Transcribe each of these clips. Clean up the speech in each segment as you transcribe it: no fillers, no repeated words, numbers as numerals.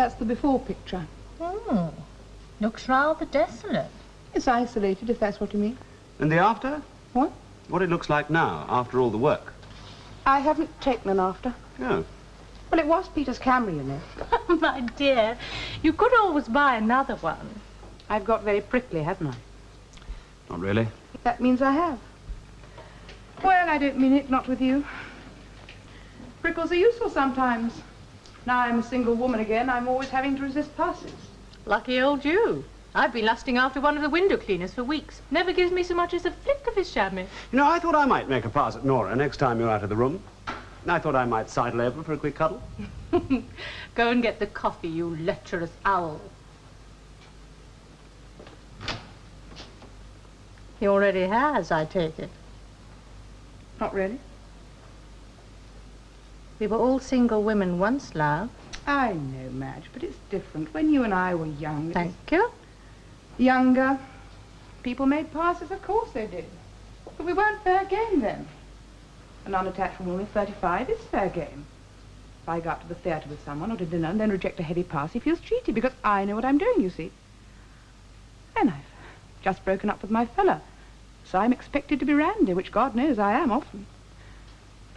That's the before picture. Oh, looks rather desolate. It's isolated, if that's what you mean. And the after? What? What it looks like now, after all the work. I haven't taken an after. No. Well, it was Peter's camera, you know. My dear, you could always buy another one. I've got very prickly, haven't I? Not really. That means I have. Well, I don't mean it, not with you. Prickles are useful sometimes. Now I'm a single woman again, I'm always having to resist passes. Lucky old you. I've been lusting after one of the window cleaners for weeks. Never gives me so much as a flick of his chamois. You know, I thought I might make a pass at Nora next time you're out of the room. I thought I might sidle over for a quick cuddle. Go and get the coffee, you lecherous owl. He already has, I take it. Not really. We were all single women once, love. I know, Madge, but it's different. When you and I were young... Thank you. Younger. People made passes, of course they did. But we weren't fair game then. An unattached woman 35 is fair game. If I go out to the theatre with someone or to dinner and then reject a heavy pass, he feels cheated because I know what I'm doing, you see. Then I've just broken up with my fella. So I'm expected to be randy, which God knows I am often.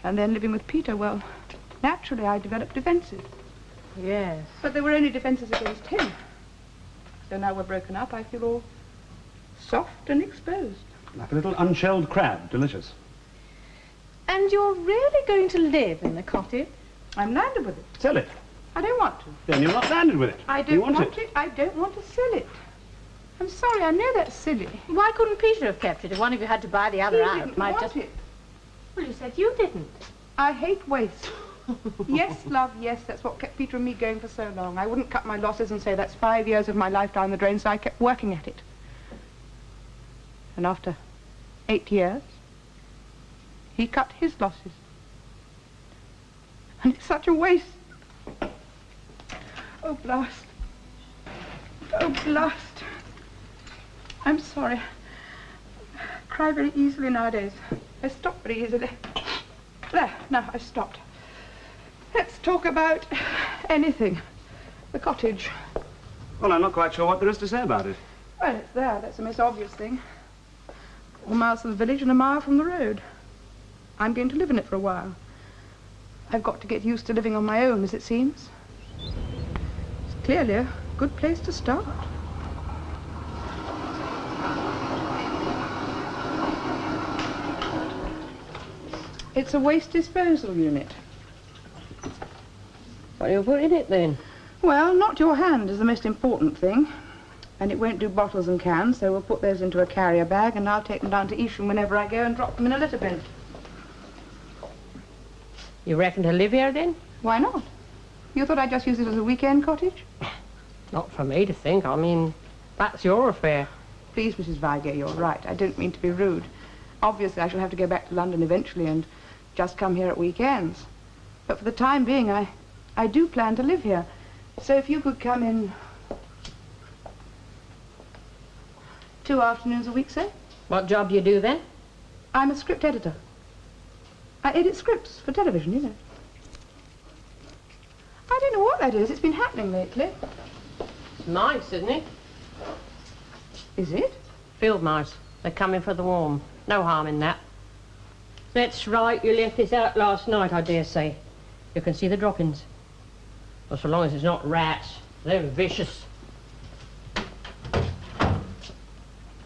And then living with Peter, well, naturally I developed defences. Yes. But there were only defences against him. So now we're broken up, I feel all soft and exposed. Like a little unshelled crab. Delicious. And you're really going to live in the cottage? I'm landed with it. Sell it. I don't want to. Then you're not landed with it. I don't want it. I don't want to sell it. I'm sorry, I know that's silly. Why couldn't Peter have kept it if one of you had to buy the other out? He didn't want it. Well, you said you didn't. I hate waste. Yes, love, yes, that's what kept Peter and me going for so long. I wouldn't cut my losses and say that's 5 years of my life down the drain, so I kept working at it. And after 8 years, he cut his losses. And it's such a waste. Oh, blast. Oh, blast. I'm sorry. I cry very easily nowadays. I stop very easily. There, now I've stopped. Let's talk about anything. The cottage. Well, I'm not quite sure what there is to say about it. Well, it's there. That's the most obvious thing. 4 miles from the village and a mile from the road. I'm going to live in it for a while. I've got to get used to living on my own, as it seems. It's clearly a good place to start. It's a waste disposal unit. What do you put in it, then? Well, not your hand is the most important thing. And it won't do bottles and cans, so we'll put those into a carrier bag and I'll take them down to Isham whenever I go and drop them in a litter bin. You reckon to live here, then? Why not? You thought I'd just use it as a weekend cottage? Not for me to think. I mean, that's your affair. Please, Mrs. Viger, you're right. I don't mean to be rude. Obviously, I shall have to go back to London eventually and just come here at weekends. But for the time being, I do plan to live here. So if you could come in 2 afternoons a week, say? What job do you do, then? I'm a script editor. I edit scripts for television, you know. I don't know what that is. It's been happening lately. It's mice, isn't it? Is it? Field mice. They're coming for the warm. No harm in that. That's right. You left this out last night, I dare say. You can see the droppings. Well, so long as it's not rats. They're vicious.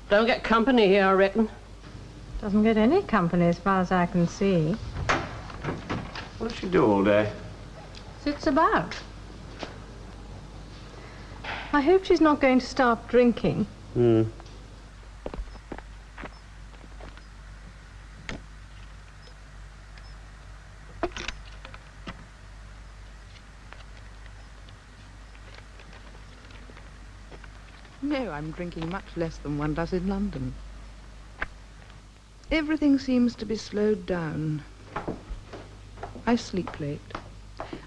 Don't get company here, I reckon. Doesn't get any company as far as I can see. What does she do all day? Sits about. I hope she's not going to start drinking. Hmm. No, I'm drinking much less than one does in London. Everything seems to be slowed down. I sleep late.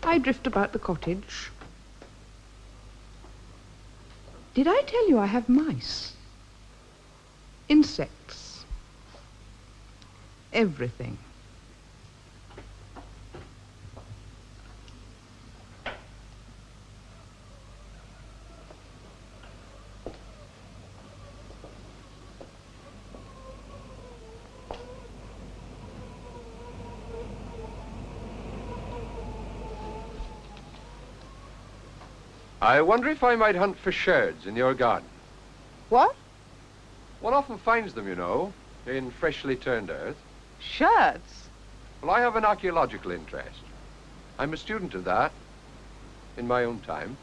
I drift about the cottage. Did I tell you I have mice? Insects. Everything. I wonder if I might hunt for sherds in your garden. What? One often finds them, you know, in freshly turned earth. Sherds? Well, I have an archaeological interest. I'm a student of that, in my own time.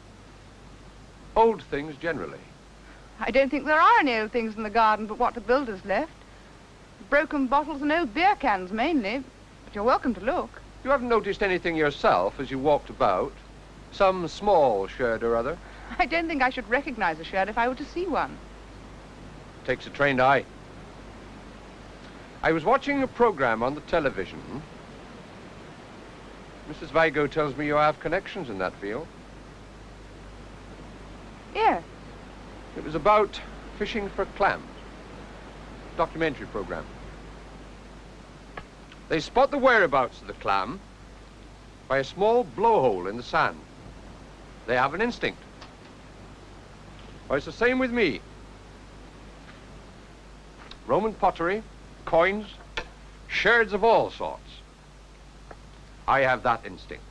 Old things generally. I don't think there are any old things in the garden but what the builders left. Broken bottles and old beer cans, mainly. But you're welcome to look. You haven't noticed anything yourself as you walked about? Some small sherd or other? I don't think I should recognize a sherd if I were to see one. Takes a trained eye. I was watching a program on the television. Mrs. Vigo tells me you have connections in that field. Yes. It was about fishing for clams. Documentary program. They spot the whereabouts of the clam by a small blowhole in the sand. They have an instinct. Well, it's the same with me. Roman pottery, coins, sherds of all sorts. I have that instinct.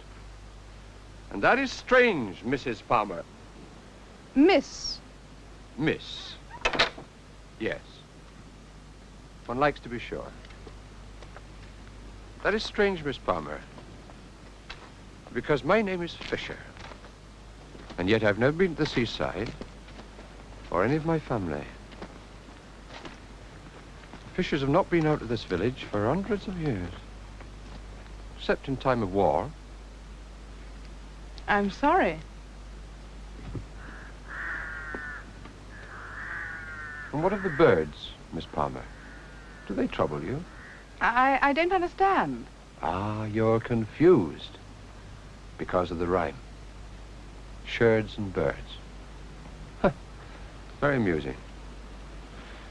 And that is strange, Mrs. Palmer. Miss. Miss. Yes. One likes to be sure. That is strange, Miss Palmer. Because my name is Fisher. And yet I've never been to the seaside or any of my family. Fishers have not been out of this village for hundreds of years. Except in time of war. I'm sorry. And what of the birds, Miss Palmer? Do they trouble you? I don't understand. Ah, you're confused. Because of the rhyme. Sherds and birds. Huh. Very amusing.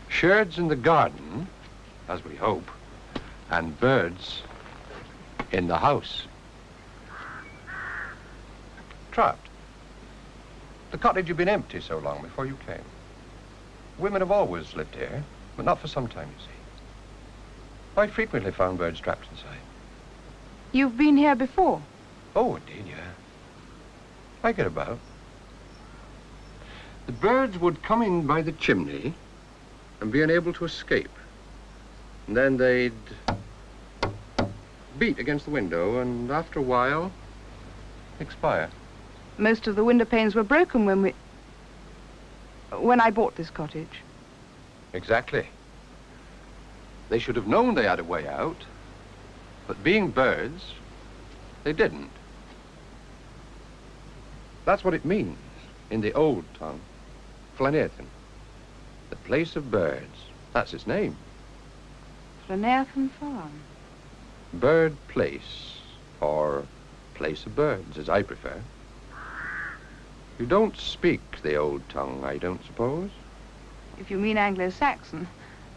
Sherds in the garden, as we hope, and birds in the house. Trapped. The cottage had been empty so long before you came. Women have always lived here, but not for some time, you see. I frequently found birds trapped inside. You've been here before? Oh, indeed, yeah. I get about. The birds would come in by the chimney and be unable to escape. And then they'd beat against the window and after a while expire. Most of the window panes were broken when I bought this cottage. Exactly. They should have known they had a way out, but being birds, they didn't. That's what it means in the old tongue. Llanethan, the place of birds. That's its name. Llanethan Farm. Bird place, or place of birds, as I prefer. You don't speak the old tongue, I don't suppose? If you mean Anglo-Saxon,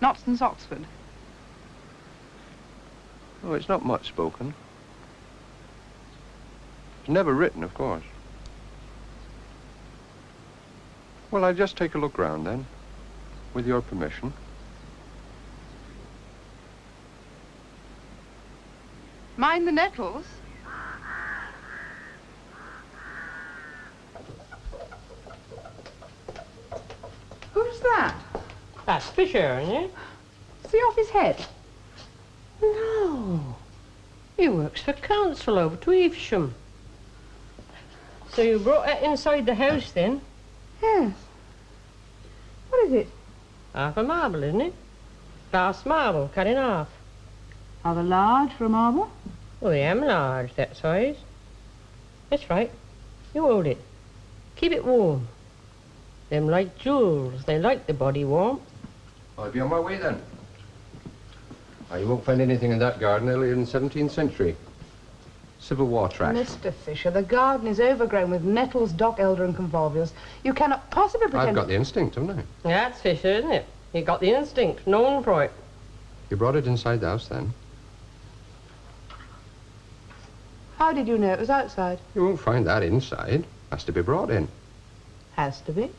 not since Oxford. Oh, it's not much spoken. It's never written, of course. Well, I'll just take a look round then, with your permission. Mind the nettles? Who's that? That's Fisher, isn't it? Is he off his head? No. He works for council over to Evesham. So you brought it inside the house then? Yes. What is it? Half a marble, isn't it? Glass marble, cut in half. Rather large for a marble? Well, they am large, that size. That's right. You hold it. Keep it warm. Them like jewels. They like the body warm. I'll be on my way then. You won't find anything in that garden earlier in the 17th century. Civil War trash. Mr. Fisher, the garden is overgrown with nettles, dock elder and convolvulus. You cannot possibly pretend... I've got the instinct, haven't I? Yeah, that's Fisher, isn't it? He got the instinct, known for it. You brought it inside the house then? How did you know it was outside? You won't find that inside. Has to be brought in. Has to be.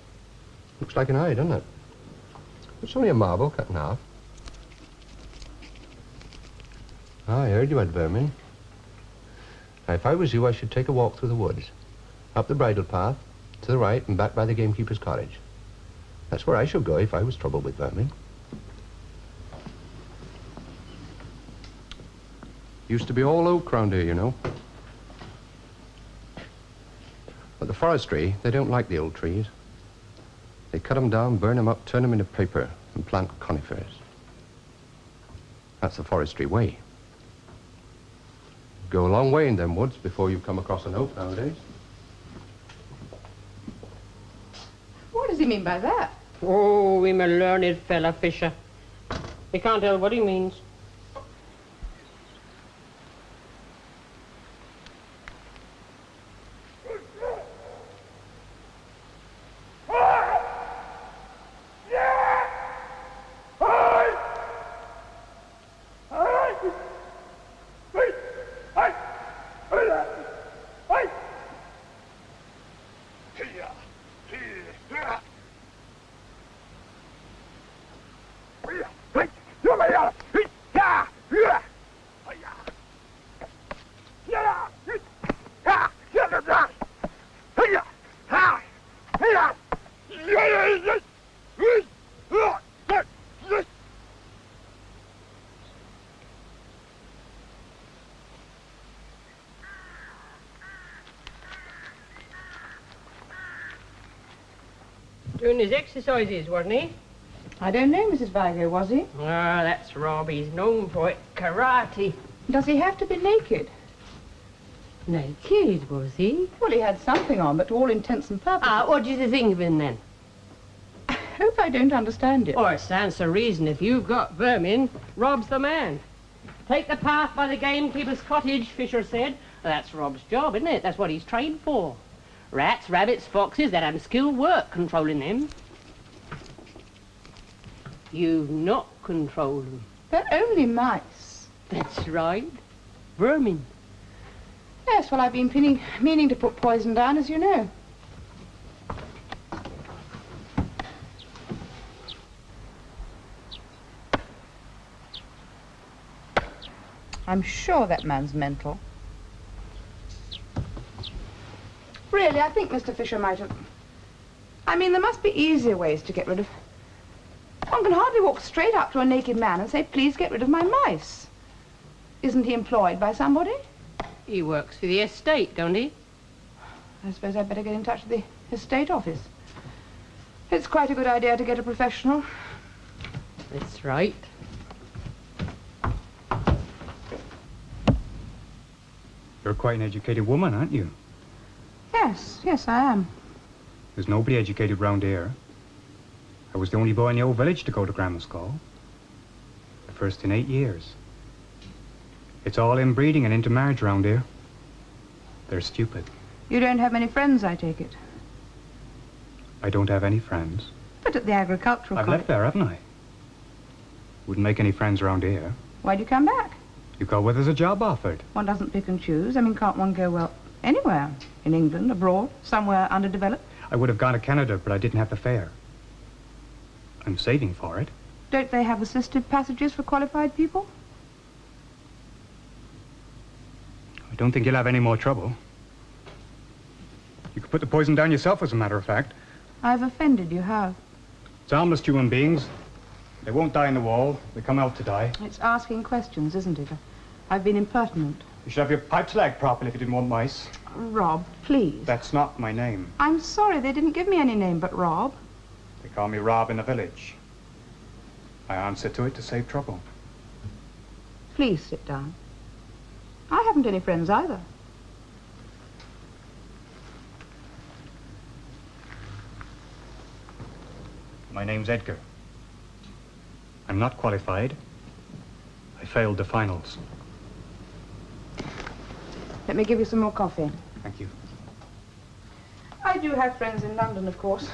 Looks like an eye, doesn't it? It's only a marble cut in half. I heard you had vermin. Now, if I was you, I should take a walk through the woods, up the bridle path, To the right and back by the gamekeeper's cottage. That's where I should go if I was troubled with vermin. Used to be all oak round here, you know. But the forestry, they don't like the old trees. They cut them down, burn them up, turn them into paper, and plant conifers. That's the forestry way. Go a long way in them woods before you come across an oak nowadays. What does he mean by that? Oh, him a learned fella, Fisher. You can't tell what he means. Doing his exercises, wasn't he? I don't know, Mrs. Vigo, was he? Ah, that's Rob. He's known for it. Karate. Does he have to be naked? Naked, was he? Well, he had something on, but to all intents and purposes. Ah, what do you think of him then? I hope I don't understand it. Oh, it stands to reason. If you've got vermin, Rob's the man. Take the path by the gamekeeper's cottage, Fisher said. That's Rob's job, isn't it? That's what he's trained for. Rats, rabbits, foxes, that unskilled work controlling them. You've not controlled them. They're only mice. That's right. Vermin. Yes, well, I've been meaning to put poison down, as you know. I'm sure that man's mental. Really, I think Mr. Fisher might have... I mean, there must be easier ways to get rid of... One can hardly walk straight up to a naked man and say, please get rid of my mice. Isn't he employed by somebody? He works for the estate, don't he? I suppose I'd better get in touch with the estate office. It's quite a good idea to get a professional. That's right. You're quite an educated woman, aren't you? Yes, I am. There's nobody educated round here. I was the only boy in the old village to go to grammar school. The first in 8 years. It's all inbreeding and intermarriage round here. They're stupid. You don't have many friends, I take it. I don't have any friends. But at the agricultural I've college... left there, haven't I? Wouldn't make any friends around here. Why'd you come back? You go where there's a job offered. One doesn't pick and choose. I mean, can't one go, well, anywhere? In England, abroad, somewhere underdeveloped? I would have gone to Canada, but I didn't have the fare. I'm saving for it. Don't they have assisted passages for qualified people? I don't think you'll have any more trouble. You could put the poison down yourself, as a matter of fact. I've offended you, how? It's harmless to human beings. They won't die in the wall. They come out to die. It's asking questions, isn't it? I've been impertinent. You should have your pipes lagged properly if you didn't want mice. Rob, please. That's not my name. I'm sorry, they didn't give me any name but Rob. They call me Rob in the village. I answer to it to save trouble. Please sit down. I haven't any friends either. My name's Edgar. I'm not qualified. I failed the finals. Let me give you some more coffee. Thank you. I do have friends in London, of course.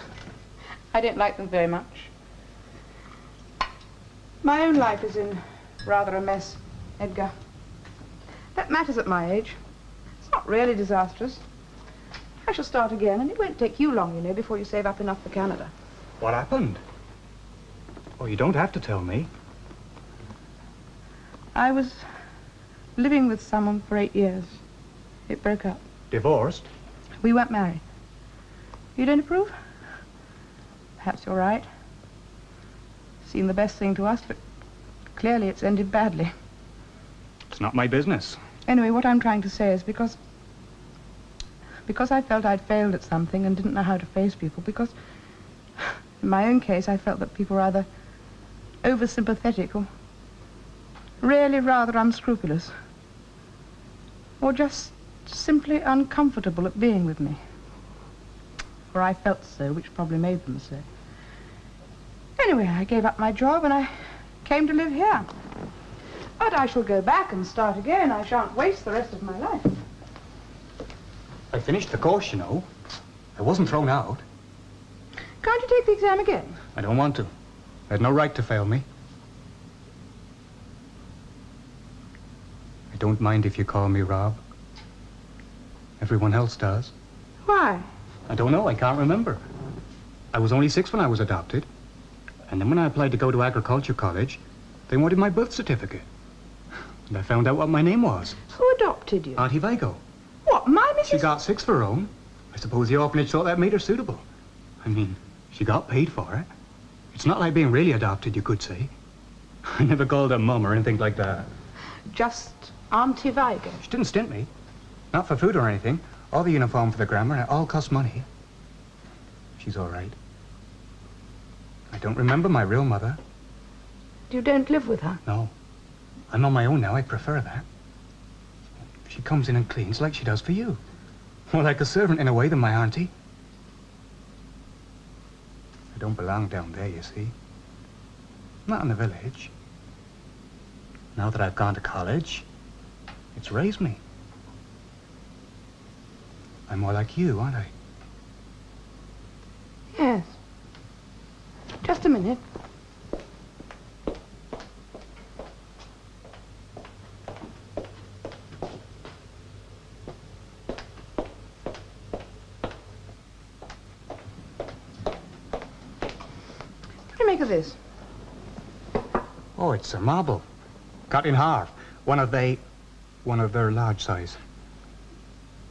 I don't like them very much. My own life is in rather a mess, Edgar. That matters at my age. It's not really disastrous. I shall start again, and it won't take you long, you know, before you save up enough for Canada. What happened? Oh, you don't have to tell me. I was living with someone for 8 years. It broke up. Divorced? We weren't married. You don't approve? Perhaps you're right. Seemed the best thing to us, but clearly it's ended badly. It's not my business. Anyway, what I'm trying to say is because I felt I'd failed at something and didn't know how to face people, because in my own case I felt that people were either oversympathetic or really rather unscrupulous, or just simply uncomfortable at being with me. Or I felt so, which probably made them so. Anyway, I gave up my job and I came to live here. But I shall go back and start again. I shan't waste the rest of my life. I finished the course, you know. I wasn't thrown out. Can't you take the exam again? I don't want to. I had no right to fail me. I don't mind if you call me Rob. Everyone else does. Why? I don't know. I can't remember. I was only 6 when I was adopted. And then when I applied to go to agriculture college, they wanted my birth certificate. And I found out what my name was. Who adopted you? Auntie Vigo. What, my Mrs. She got 6 of her own. I suppose the orphanage thought that made her suitable. I mean, she got paid for it. It's not like being really adopted, you could say. I never called her Mum or anything like that. Just Auntie Vigo. She didn't stint me. Not for food or anything. Or the uniform for the grammar, and it all cost money. She's all right. I don't remember my real mother. You don't live with her? No. I'm on my own now. I prefer that. She comes in and cleans like she does for you. More like a servant in a way than my auntie. I don't belong down there, you see. Not in the village. Now that I've gone to college, it's raised me. I'm more like you, aren't I? Yes. Just a minute. What do you make of this? Oh, it's a marble. Cut in half. One of their large size.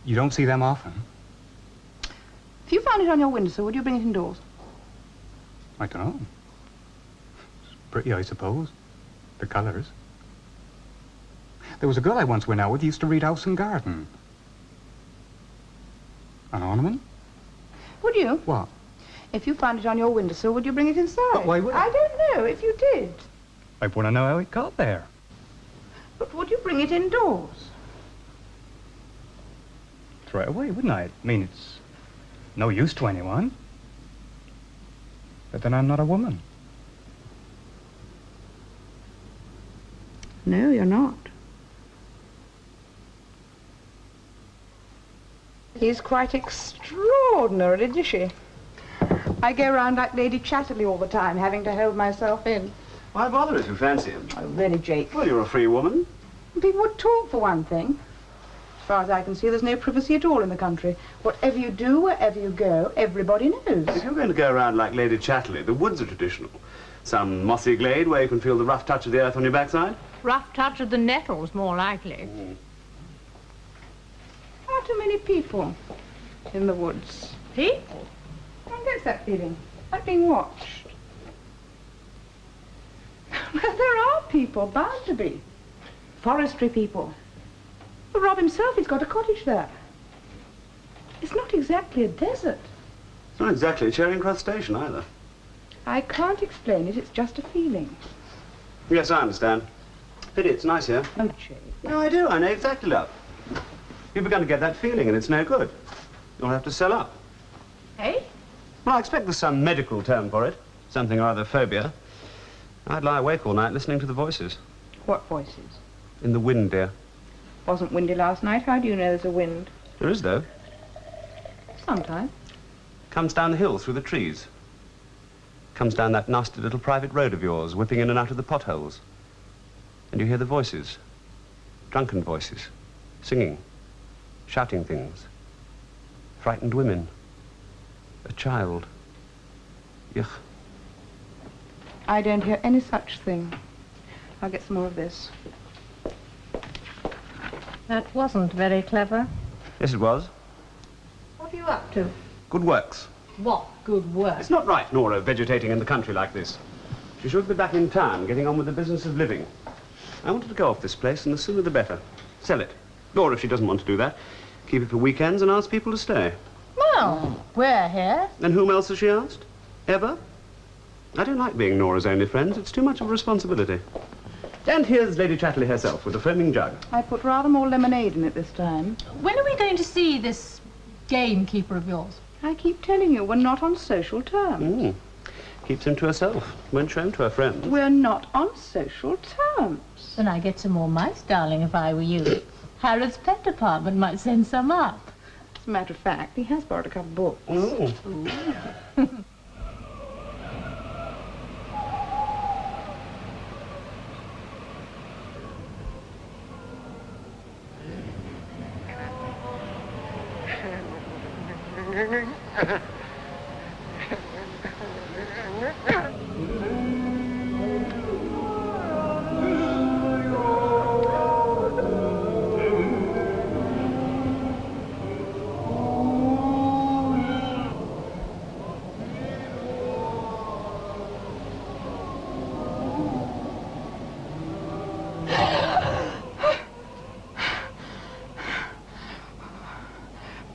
You don't see them often. If you found it on your windowsill, would you bring it indoors? I don't know. It's pretty, I suppose. The colours. There was a girl I once went out with who used to read House and Garden. An ornament? Would you? What? If you found it on your windowsill, would you bring it inside? But why would I don't know, if you did. I want to know how it got there. But would you bring it indoors? Throw it away, wouldn't I? I mean, it's no use to anyone. But then I'm not a woman. No, you're not. He's quite extraordinary, isn't she? I go round like Lady Chatterley all the time, having to hold myself in. Why bother if you fancy him? Oh, really, Jake? Well, you're a free woman. People would talk, for one thing. As far as I can see, there's no privacy at all in the country. Whatever you do, wherever you go, everybody knows. If you're going to go around like Lady Chatterley, the woods are traditional. Some mossy glade where you can feel the rough touch of the earth on your backside. Rough touch of the nettles, more likely. Far too many people in the woods. People? One gets that feeling, like being watched. Well, there are people, bound to be. Forestry people. Well, Rob himself, he's got a cottage there. It's not exactly a desert. It's not exactly Charing Cross Station either. I can't explain it, it's just a feeling. Yes, I understand. Pity it's nice here. Oh, Jake. No, I do. I know exactly, love. You've begun to get that feeling and it's no good. You'll have to sell up. Eh? Well, I expect there's some medical term for it. Something or other phobia. I'd lie awake all night listening to the voices. What voices? In the wind, dear. Wasn't windy last night. How do you know there's a wind? There is, though. Sometimes. Comes down the hill through the trees. Comes down that nasty little private road of yours, whipping in and out of the potholes. And you hear the voices. Drunken voices. Singing. Shouting things. Frightened women. A child. Yuck. I don't hear any such thing. I'll get some more of this. That wasn't very clever. Yes, it was. What are you up to? Good works. What good work? It's not right, Nora, vegetating in the country like this. She should be back in town, getting on with the business of living. I wanted to go off this place, and the sooner the better. Sell it. Or, if she doesn't want to do that, keep it for weekends and ask people to stay. Well, we're here. And whom else has she asked? Ever? I don't like being Nora's only friend. It's too much of a responsibility. And here's Lady Chatterley herself with a foaming jug. I put rather more lemonade in it this time. When are we going to see this gamekeeper of yours? I keep telling you, we're not on social terms. Keeps him to herself. Won't show him to her friends. We're not on social terms. Then I'd get some more mice, darling, if I were you. Harrod's pet department might send some up. As a matter of fact, he has borrowed a couple of books.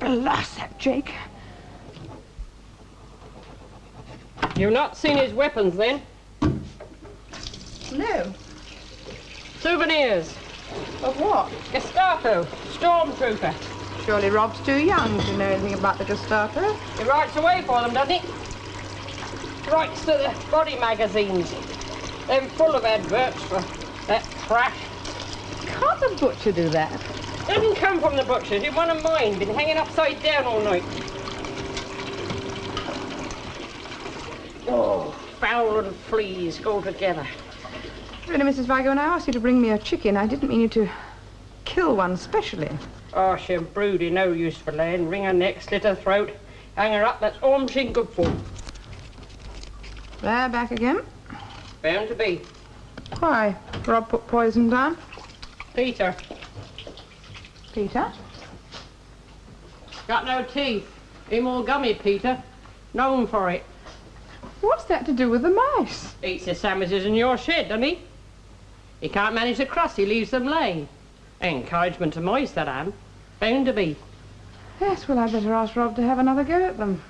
Blast that, Jake. You've not seen his weapons, then? No. Souvenirs. Of what? Gestapo. Stormtrooper. Surely Rob's too young to know anything about the Gestapo. He writes away for them, doesn't he? Writes to the body magazines. They're full of adverts for that trash. Can't the butcher do that? Didn't come from the butcher's. It's one of mine. Been hanging upside down all night. Oh, fowl and fleas go together. Really, Mrs. Vigo, when I asked you to bring me a chicken, I didn't mean you to kill one specially. Oh, she's broody, no use for laying. Wring her neck, slit her throat, hang her up. That's all she's good for. There, back again. Bound to be. Why? Rob put poison down? Peter. Peter? Got no teeth. Him all gummy, Peter. Known for it. What's that to do with the mice? Eats the sandwiches in your shed, doesn't he? He can't manage the crust, he leaves them lay. Encouragement to mice, that am. Bound to be. Yes, well, I'd better ask Rob to have another go at them.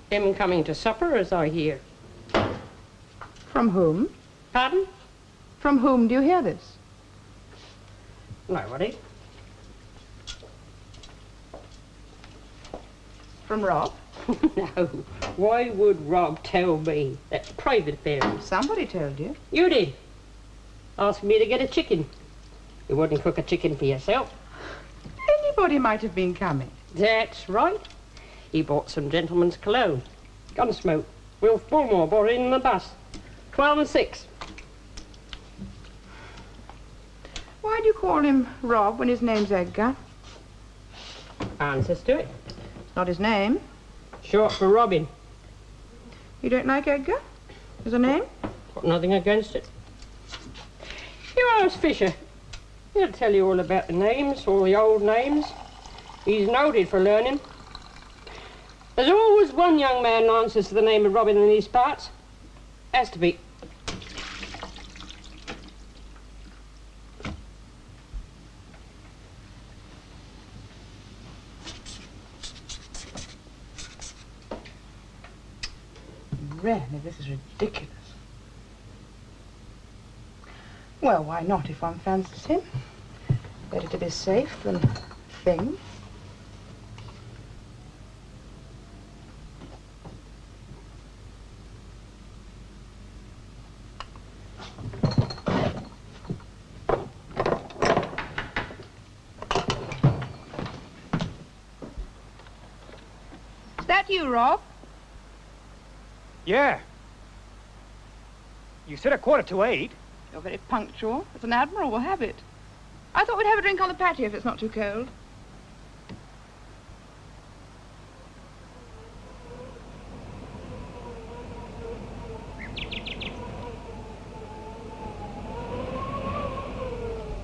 Him coming to supper, as I hear. From whom? Pardon? From whom do you hear this? Nobody. From Rob? No. Why would Rob tell me? That's private affairs. Somebody told you. You did. Asked me to get a chicken. You wouldn't cook a chicken for yourself. Anybody might have been coming. That's right. He bought some gentleman's cologne. Gunsmoke. Will Bullmore bought it in the bus. 12 and 6. Why do you call him Rob when his name's Edgar? Answers to it. It's not his name. Short for Robin. You don't like Edgar as a name? Got nothing against it. You ask Fisher. He'll tell you all about the names, all the old names. He's noted for learning. There's always one young man answers to the name of Robin in these parts. Has to be. Really, this is ridiculous. Well, why not if one fancies him? Better to be safe than thing. Is that you, Rob? Yeah. You said 7:45. You're very punctual. It's an admirable habit. I thought we'd have a drink on the patio if it's not too cold.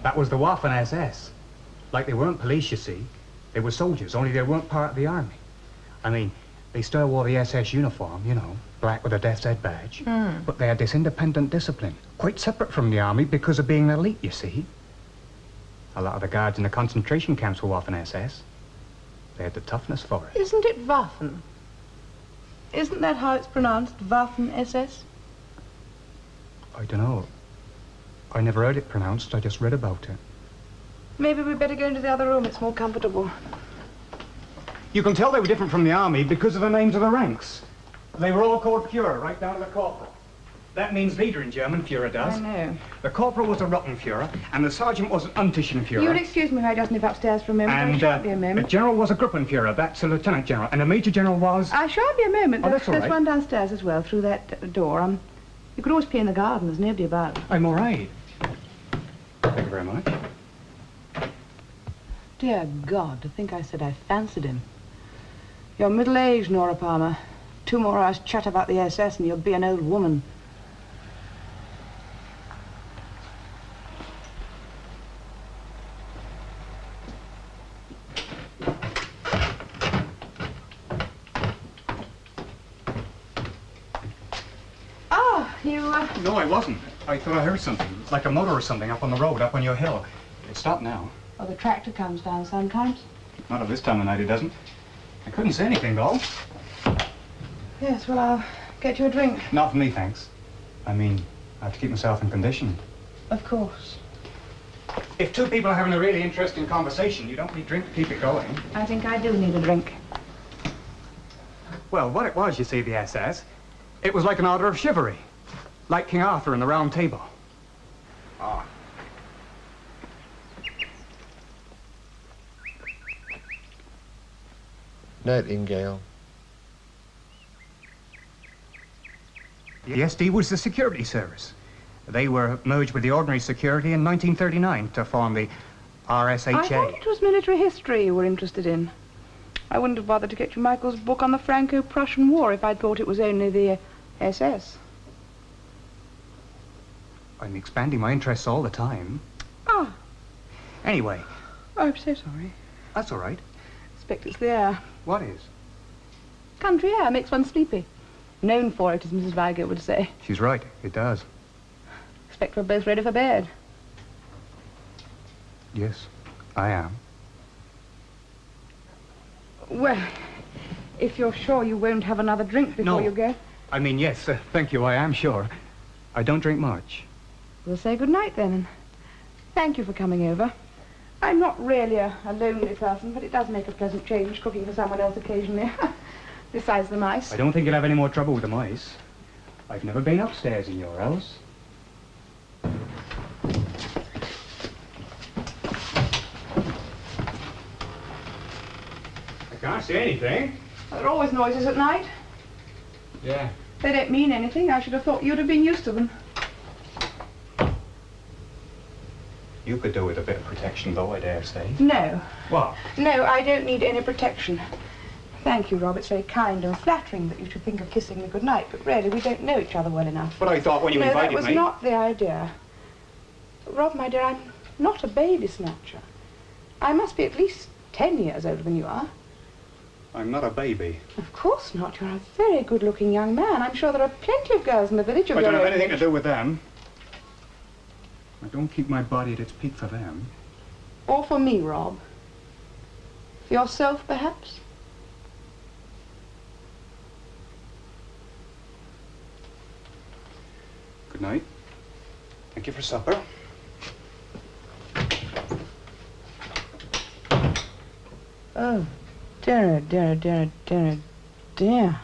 That was the Waffen SS. Like, they weren't police, you see. They were soldiers, only they weren't part of the army. I mean, They still wore the SS uniform, you know, black with a death's head badge. But they had this independent discipline, quite separate from the army because of being elite, you see. A lot of the guards in the concentration camps were Waffen SS. They had the toughness for it. Isn't it Waffen? Isn't that how it's pronounced, Waffen SS? I don't know. I never heard it pronounced, I just read about it. Maybe we'd better go into the other room, it's more comfortable. You can tell they were different from the army because of the names of the ranks. They were all called Führer, right down to the corporal. That means leader in German, Führer does. I know. The corporal was a Rottenführer, and the sergeant was an Unterschenführer. You'll excuse me if I just nip upstairs for a moment. And I shan't be a moment. a general was a Gruppenführer, that's a lieutenant general, and a major general was... I shan't be a moment. Oh, that's all There's right. one downstairs as well, through that door. You could always play in the garden, there's nobody about. I'm all right. Thank you very much. Dear God, to think I said I fancied him. You're middle-aged, Nora Palmer. 2 more hours chat about the SS and you'll be an old woman. No, I wasn't. I thought I heard something, like a motor or something up on the road, up on your hill. It stopped now. Well, the tractor comes down sometimes. Not at this time of night, it doesn't. I couldn't say anything, though. Yes, well, I'll get you a drink. Not for me, thanks. I mean, I have to keep myself in condition. Of course. If 2 people are having a really interesting conversation, you don't need drink to keep it going. I think I do need a drink. Well, what it was, you see, the SS, it was like an order of chivalry. Like King Arthur and the Round Table. Ah. Nightingale. The SD was the security service. They were merged with the ordinary security in 1939 to form the RSHA. I thought it was military history you were interested in. I wouldn't have bothered to get you Michael's book on the Franco-Prussian War if I'd thought it was only the SS. I'm expanding my interests all the time. Ah. Anyway. Oh, I'm so sorry. That's all right. Expect it's the air. What is? Country air makes one sleepy. Known for it, as Mrs. Vigo would say. She's right. It does. Expect we're both ready for bed. Yes, I am. Well, if you're sure you won't have another drink before you go. I mean, yes, thank you, I am sure. I don't drink much. We'll say good night then, and thank you for coming over. I'm not really a lonely person, but it does make a pleasant change cooking for someone else occasionally. Besides the mice. I don't think you'll have any more trouble with the mice. I've never been upstairs in your house. I can't see anything. There are always noises at night. Yeah. They don't mean anything. I should have thought you'd have been used to them. You could do with a bit of protection, though, I dare say. No. What? No, I don't need any protection. Thank you, Rob. It's very kind and flattering that you should think of kissing me goodnight, but really, we don't know each other well enough. But I thought when you invited me... No, that was not the idea. Rob, my dear, I'm not a baby snatcher. I must be at least 10 years older than you are. I'm not a baby. Of course not. You're a very good-looking young man. I'm sure there are plenty of girls in the village of I your don't have own anything to age. do with them. I don't keep my body at its peak for them. Or for me, Rob. For yourself, perhaps? Good night. Thank you for supper. Oh, dear, dear, dear, dear, dear.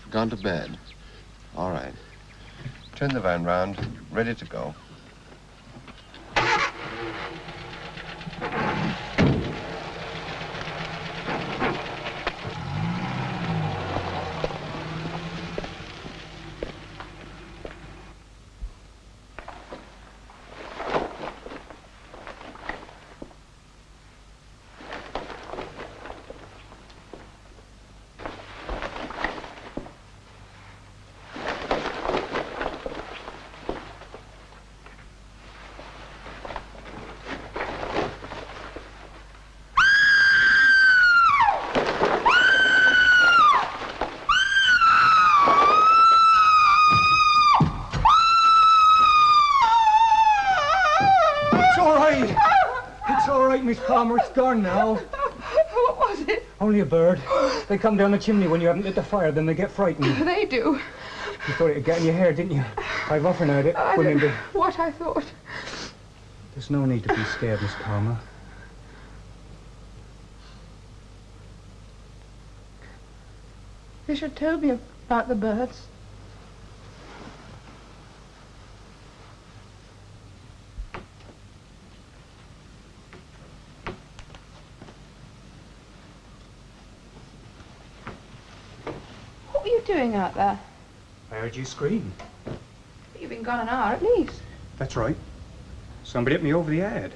Gone to bed. All right. Turn the van round. Ready to go. right, Miss Palmer. It's gone now. What was it? Only a bird. They come down the chimney when you haven't lit the fire, then they get frightened. They do. You thought it'd get in your hair, didn't you? I've often heard it. I Women don't do. know what I thought. There's no need to be scared, Miss Palmer. They should have told me about the birds. What were you doing out there? I heard you scream. You've been gone an hour at least. That's right. Somebody hit me over the head.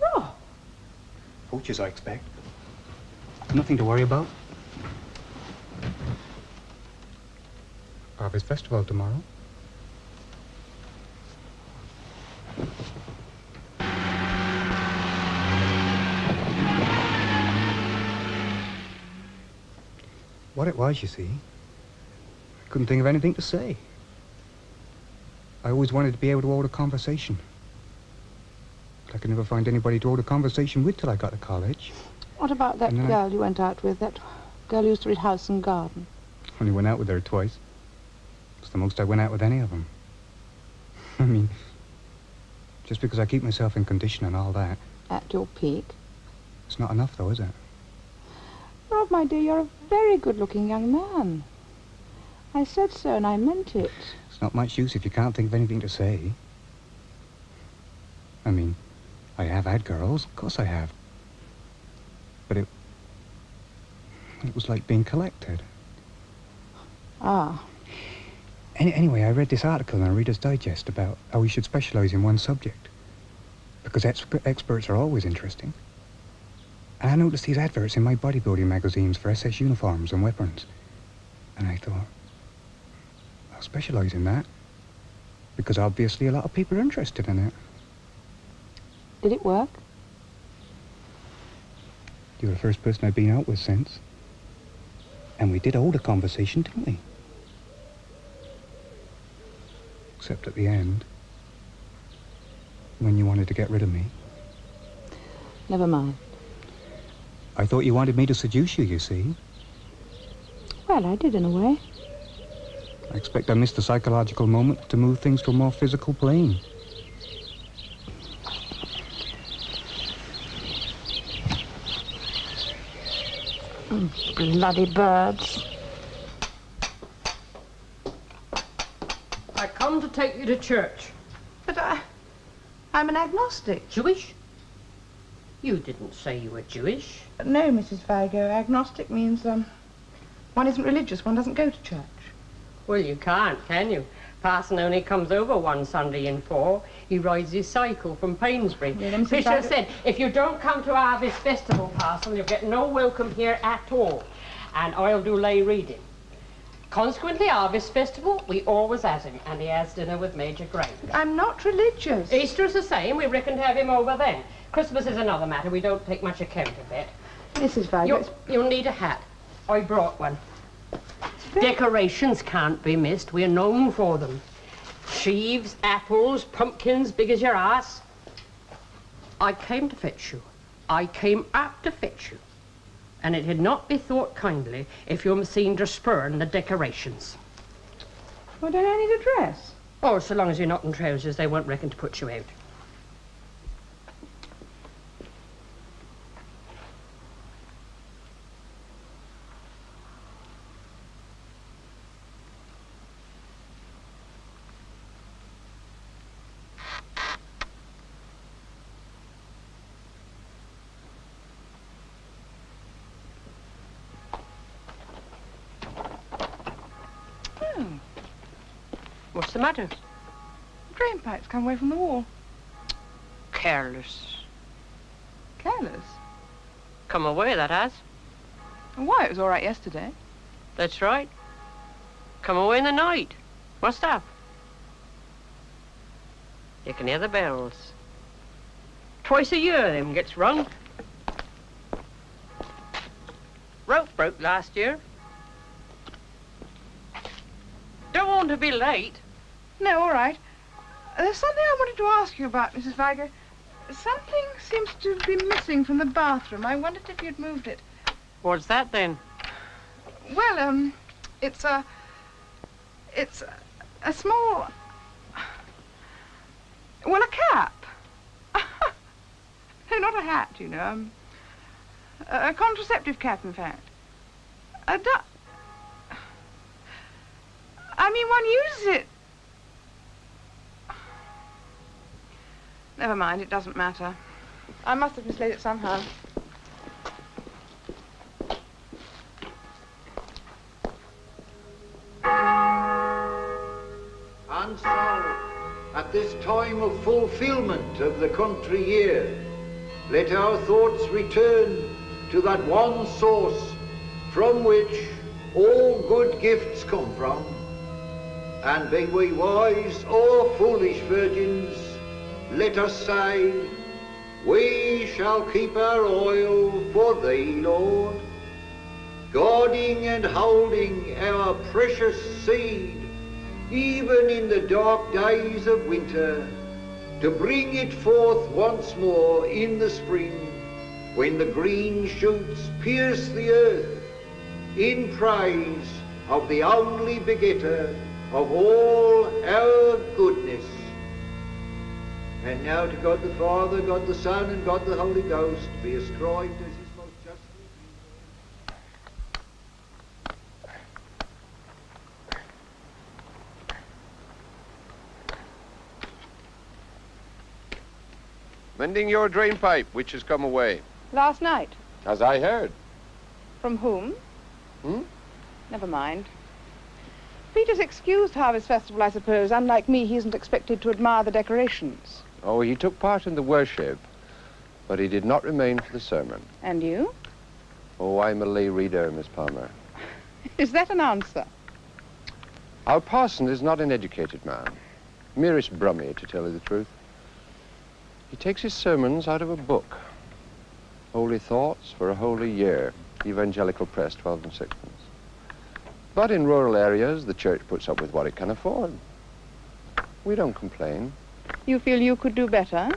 Oh. Poachers, I expect. Nothing to worry about. Harvest Festival tomorrow. What it was, you see, I couldn't think of anything to say. I always wanted to be able to hold a conversation. But I could never find anybody to hold a conversation with till I got to college. What about that girl you went out with? That girl who used to read House and Garden? Only went out with her twice. It's the most I went out with any of them. I mean, just because I keep myself in condition and all that. At your peak? It's not enough, though, is it? Rob, my dear, you're a very good-looking young man. I said so, and I meant it. It's not much use if you can't think of anything to say. I mean, I have had girls, of course I have. But it was like being collected. Ah. Anyway, I read this article in a Reader's Digest about how we should specialize in one subject. Because experts are always interesting. And I noticed these adverts in my bodybuilding magazines for SS uniforms and weapons. And I thought, I'll specialize in that. Because obviously a lot of people are interested in it. Did it work? You're the first person I've been out with since. And we did hold a conversation, didn't we? Except at the end, when you wanted to get rid of me. Never mind. I thought you wanted me to seduce you, you see. Well, I did in a way. I expect I missed the psychological moment to move things to a more physical plane. Bloody birds. I come to take you to church. But I'm an agnostic. Jewish? You didn't say you were Jewish. No, Mrs. Vigo. Agnostic means, one isn't religious, one doesn't go to church. Well, you can't, can you? Parson only comes over one Sunday in 4. He rides his cycle from Painsbury. Yeah, Fisher said, if you don't come to Harvest Festival, Parson, you'll get no welcome here at all. And I'll do lay reading. Consequently, Harvest Festival, we always has him, and he has dinner with Major Gray. I'm not religious. Easter's the same. We reckon to have him over then. Christmas is another matter. We don't take much account of it. Mrs. Vigo, You'll need a hat. I brought one. Decorations can't be missed. We're known for them. Sheaves, apples, pumpkins, big as your ass. I came to fetch you. I came up to fetch you. And it had not be thought kindly if you were seen to spurn the decorations. Well, don't I need a dress? Oh, so long as you're not in trousers, they won't reckon to put you out. What's the matter? The drain pipe's come away from the wall. Careless. Careless? Come away, that has. Why, it was all right yesterday. That's right. Come away in the night. What's that? You can hear the bells. Twice a year them gets rung. Rope broke last year. Don't want to be late. No, all right. There's something I wanted to ask you about, Mrs. Vigo. Something seems to be missing from the bathroom. I wondered if you'd moved it. What's that, then? Well, it's a small... Well, a cap. No, not a hat, you know. A contraceptive cap, in fact. I mean, one uses it. Never mind, it doesn't matter. I must have mislaid it somehow. And so, at this time of fulfillment of the country year, let our thoughts return to that one source from which all good gifts come from. And be we wise or foolish virgins, let us say, we shall keep our oil for thee, Lord, guarding and holding our precious seed, even in the dark days of winter, to bring it forth once more in the spring, when the green shoots pierce the earth, in praise of the only begetter of all our goodness. And now to God the Father, God the Son, and God the Holy Ghost be ascribed as his most justly Mending your drain pipe, which has come away. Last night. As I heard. From whom? Hmm? Never mind. Peter's excused Harvest Festival, I suppose. Unlike me, he isn't expected to admire the decorations. Oh, he took part in the worship, but he did not remain for the sermon. And you? Oh, I'm a lay reader, Miss Palmer. Is that an answer? Our parson is not an educated man. Merest brummie, to tell you the truth. He takes his sermons out of a book. Holy Thoughts for a Holy Year, Evangelical Press, 12 and 6. But in rural areas, the church puts up with what it can afford. We don't complain. You feel you could do better?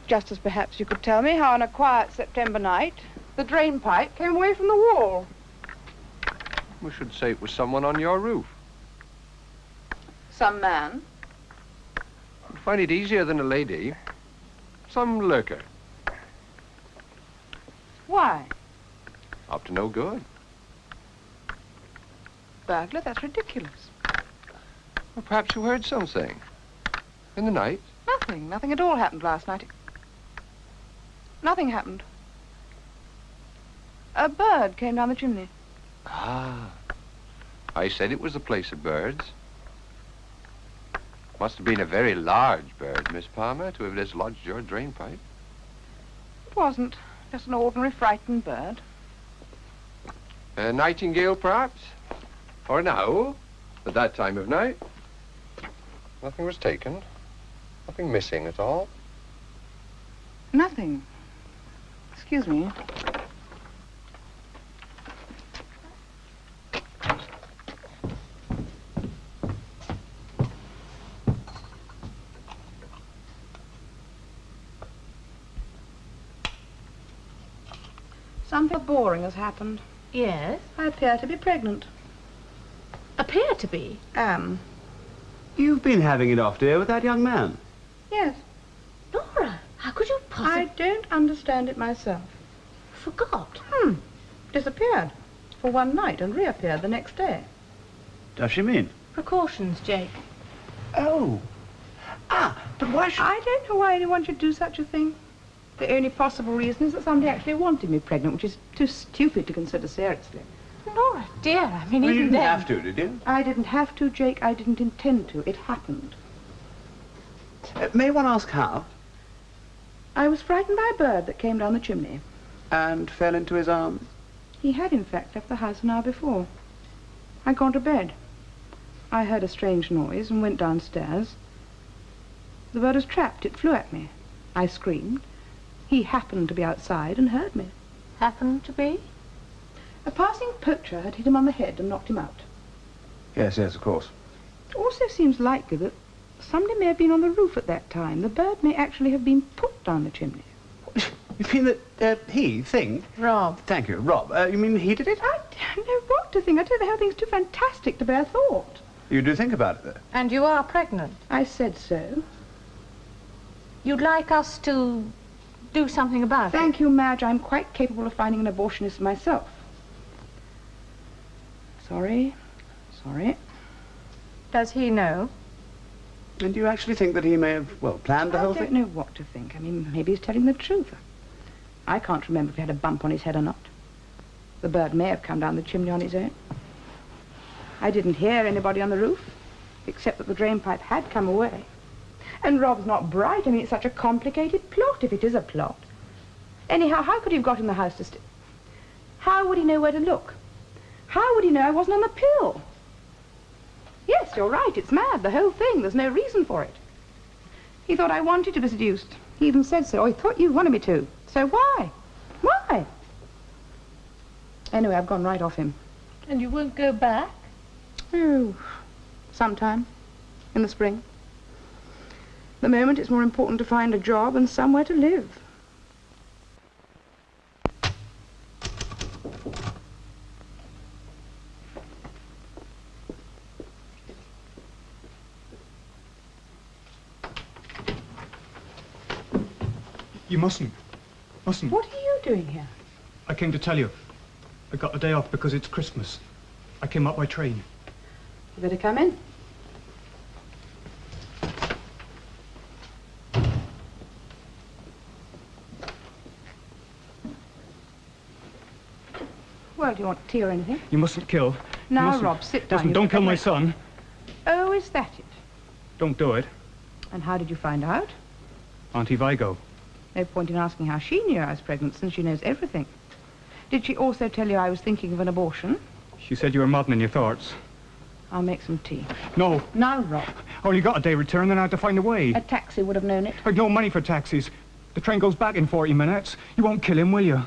Just as perhaps you could tell me how on a quiet September night, the drain pipe came away from the wall. We should say it was someone on your roof. Some man. You'd find it easier than a lady. Some lurker. Why? Up to no good. Burglar? That's ridiculous. Well, perhaps you heard something. In the night? Nothing. Nothing at all happened last night. Nothing happened. A bird came down the chimney. Ah. I said it was the place of birds. Must have been a very large bird, Miss Palmer, to have dislodged your drain pipe. It wasn't. Just an ordinary frightened bird. A nightingale, perhaps? Or an owl? At that time of night? Nothing was taken. Nothing missing at all. Nothing. Excuse me. Something boring has happened. Yes? I appear to be pregnant. Appear to be? You've been having it off, dear, with that young man. Yes. Laura, how could you possibly... I don't understand it myself. Forgot. Disappeared for one night and reappeared the next day. Does she mean? Precautions, Jake. Oh. But why should... I don't know why anyone should do such a thing. The only possible reason is that somebody actually wanted me pregnant, which is too stupid to consider seriously. Laura, dear, I mean, Well, even you didn't then... have to, did you? I didn't have to, Jake. I didn't intend to. It happened. May one ask how? I was frightened by a bird that came down the chimney. And fell into his arms? He had, in fact, left the house an hour before. I'd gone to bed. I heard a strange noise and went downstairs. The bird was trapped. It flew at me. I screamed. He happened to be outside and heard me. Happened to be? A passing poacher had hit him on the head and knocked him out. Yes, of course. It also seems likely that Somebody may have been on the roof at that time. The bird may actually have been put down the chimney. You mean that Thing? Rob. Thank you, Rob. You mean he did it? I don't know what to think. I tell you, the whole thing's too fantastic to bear thought. You do think about it, though. And you are pregnant. I said so. You'd like us to do something about it? Thank you, Madge. I'm quite capable of finding an abortionist myself. Sorry. Does he know? And do you actually think that he may have, well, planned the whole I don't thing? know what to think. I mean, maybe he's telling the truth. I can't remember if he had a bump on his head or not. The bird may have come down the chimney on his own. I didn't hear anybody on the roof, except that the drain pipe had come away. And Rob's not bright. I mean, it's such a complicated plot, if it is a plot. Anyhow, how could he have got in the house to How would he know where to look? How would he know I wasn't on the pill? Yes, you're right, it's mad, the whole thing. There's no reason for it. He thought I wanted to be seduced. He even said so. Oh, he thought you wanted me to. So why? Why? Anyway, I've gone right off him. And you won't go back? Oh, sometime in the spring. At the moment, it's more important to find a job and somewhere to live. You mustn't. What are you doing here? I came to tell you. I got the day off because it's Christmas. I came up by train. You better come in. Well, do you want tea or anything? You mustn't kill. You Now, mustn't. Rob, sit down. Listen, You don't look kill like my a- son. Oh, is that it? Don't do it. And how did you find out? Auntie Vigo. No point in asking how she knew I was pregnant, since she knows everything. Did she also tell you I was thinking of an abortion? She said you were modern in your thoughts. I'll make some tea. No. Now, Rob. I only got a day return, then I had to find a way. A taxi would have known it. I've no money for taxis. The train goes back in 40 minutes. You won't kill him, will you?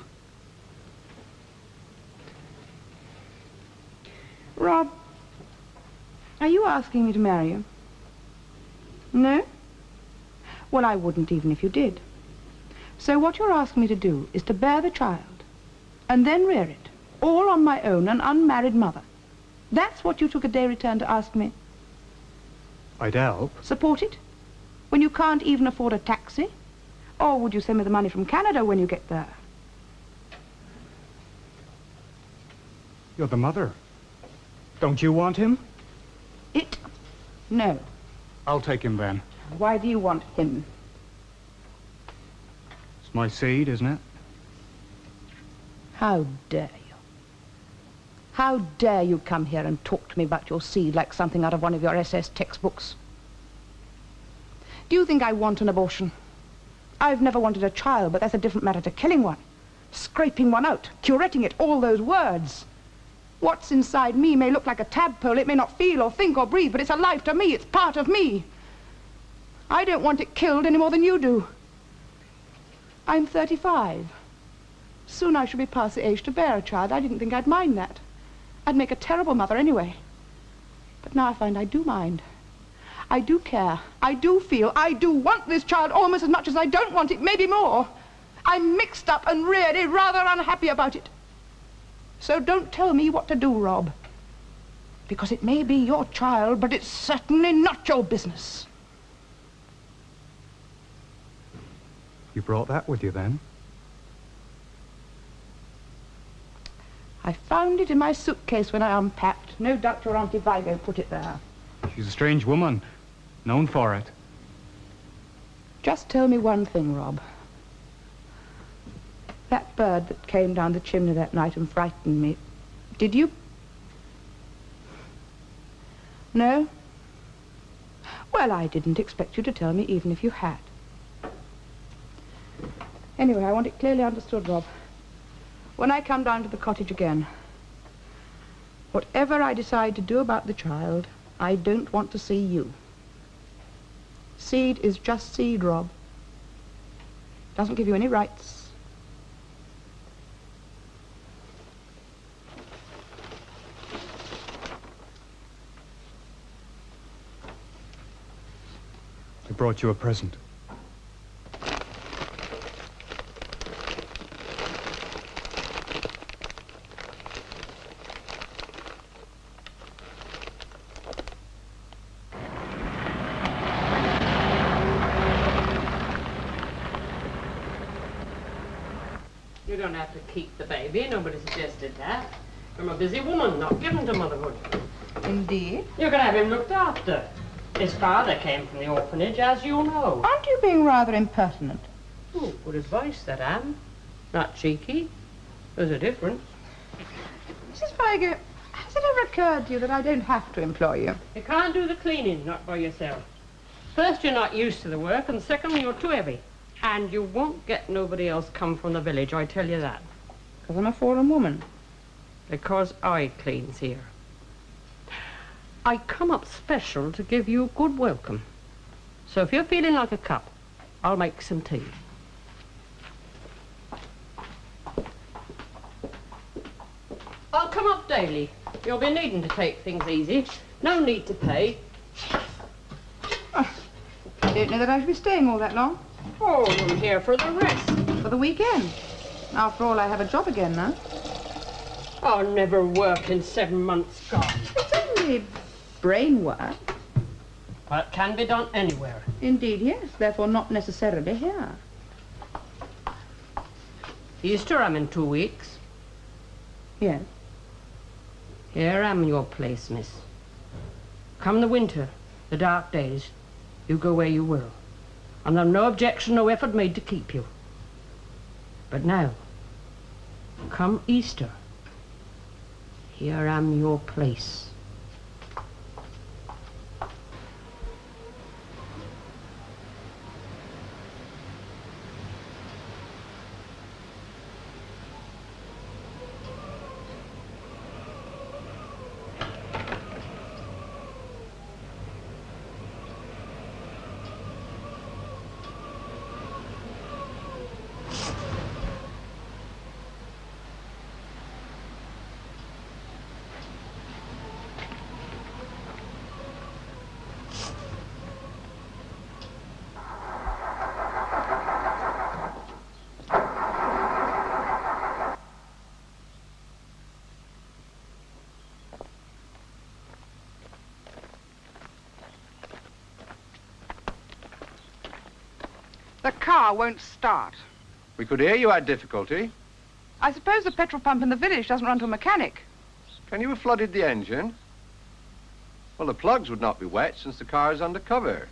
Rob, are you asking me to marry you? No? Well, I wouldn't even if you did. So what you're asking me to do is to bear the child and then rear it, all on my own, an unmarried mother. That's what you took a day return to ask me. I'd help. Support it? When you can't even afford a taxi? Or would you send me the money from Canada when you get there? You're the mother. Don't you want him? It? No. I'll take him then. Why do you want him? It's my seed, isn't it? How dare you? How dare you come here and talk to me about your seed like something out of one of your SS textbooks? Do you think I want an abortion? I've never wanted a child, but that's a different matter to killing one. Scraping one out, curating it, all those words. What's inside me may look like a tadpole. It may not feel or think or breathe, but it's alive to me. It's part of me. I don't want it killed any more than you do. I'm 35. Soon I shall be past the age to bear a child. I didn't think I'd mind that. I'd make a terrible mother anyway. But now I find I do mind. I do care. I do feel. I do want this child almost as much as I don't want it, maybe more. I'm mixed up and really rather unhappy about it. So don't tell me what to do, Rob. Because it may be your child, but it's certainly not your business. You brought that with you then? I found it in my suitcase when I unpacked. No doubt your Auntie Vigo put it there. She's a strange woman. Known for it. Just tell me one thing, Rob. That bird that came down the chimney that night and frightened me, did you? No? Well, I didn't expect you to tell me even if you had. Anyway, I want it clearly understood, Rob. When I come down to the cottage again, whatever I decide to do about the child, I don't want to see you. Seed is just seed, Rob. Doesn't give you any rights. brought you a present. You don't have to keep the baby. Nobody suggested that. I'm a busy woman, not given to motherhood. Indeed. You can have him looked after. His father came from the orphanage, as you know. Aren't you being rather impertinent? Oh, good advice, that am. Not cheeky. There's a difference. Mrs. Viger, has it ever occurred to you that I don't have to employ you? You can't do the cleaning, not by yourself. First, you're not used to the work, and secondly, you're too heavy. And you won't get nobody else come from the village, I tell you that. Because I'm a fallen woman. Because I cleans here. I come up special to give you a good welcome. So if you're feeling like a cup, I'll make some tea. I'll come up daily. You'll be needing to take things easy. No need to pay. Oh, I don't know that I should be staying all that long. Oh, I'm here for the rest. For the weekend. After all, I have a job again now. I'll never work in 7 months, God. It's only brain work. Well, it can be done anywhere. Indeed, yes. Therefore, not necessarily here. Easter, I'm in 2 weeks. Yes. Here I'm your place, miss. Come the winter, the dark days, you go where you will. And there's no objection, no effort made to keep you. But now, come Easter, here am your place. The car won't start. We could hear you had difficulty. I suppose the petrol pump in the village doesn't run to a mechanic. Can you have flooded the engine? Well, the plugs would not be wet since the car is under cover.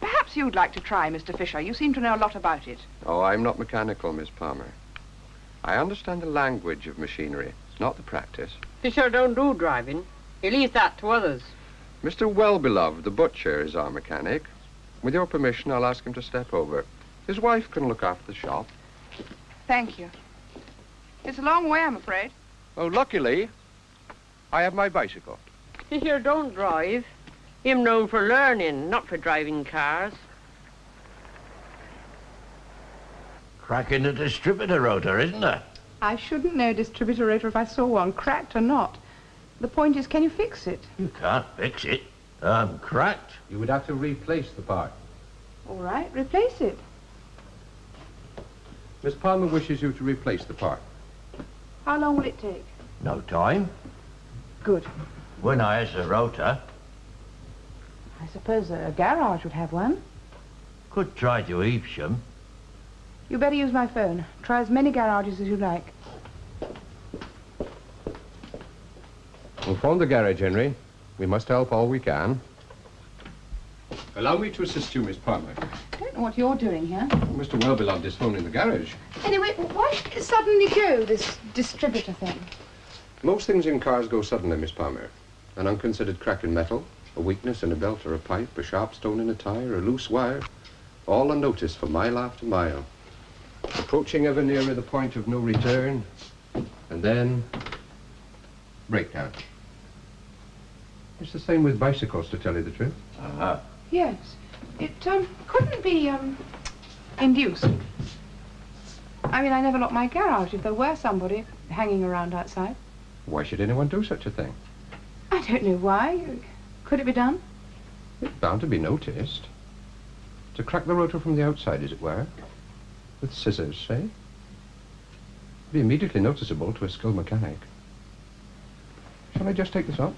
Perhaps you'd like to try, Mr. Fisher. You seem to know a lot about it. Oh, I'm not mechanical, Miss Palmer. I understand the language of machinery, not the practice. Fisher don't do driving. He leaves that to others. Mr. Wellbeloved, the butcher, is our mechanic. With your permission, I'll ask him to step over. His wife can look after the shop. Thank you. It's a long way, I'm afraid. Oh, luckily, I have my bicycle. Fisher don't drive. Him known for learning, not for driving cars. Cracking the distributor rotor, isn't there? I shouldn't know distributor rotor if I saw one, cracked or not. The point is, can you fix it? You can't fix it. Cracked. You would have to replace the part. All right, replace it. Miss Palmer wishes you to replace the part. How long will it take? No time. Good. When I has a rotor, I suppose a garage would have one. could try to Evesham. You better use my phone. Try as many garages as you like. We'll phone the garage, Henry. We must help all we can. Allow me to assist you, Miss Palmer. I don't know what you're doing here. Mr. Wellbeloved is phoning the garage. Anyway, why did it suddenly go, this distributor thing? Most things in cars go suddenly, Miss Palmer. An unconsidered crack in metal, a weakness in a belt or a pipe, a sharp stone in a tire, a loose wire, all unnoticed for mile after mile. Approaching ever nearer the point of no return, and then breakdown. It's the same with bicycles, to tell you the truth. Yes. It couldn't be induced. I mean, I never locked my garage if there were somebody hanging around outside. Why should anyone do such a thing? I don't know why. Could it be done? It's bound to be noticed. To crack the rotor from the outside, as it were. With scissors, say. Be immediately noticeable to a skilled mechanic. Shall I just take this off?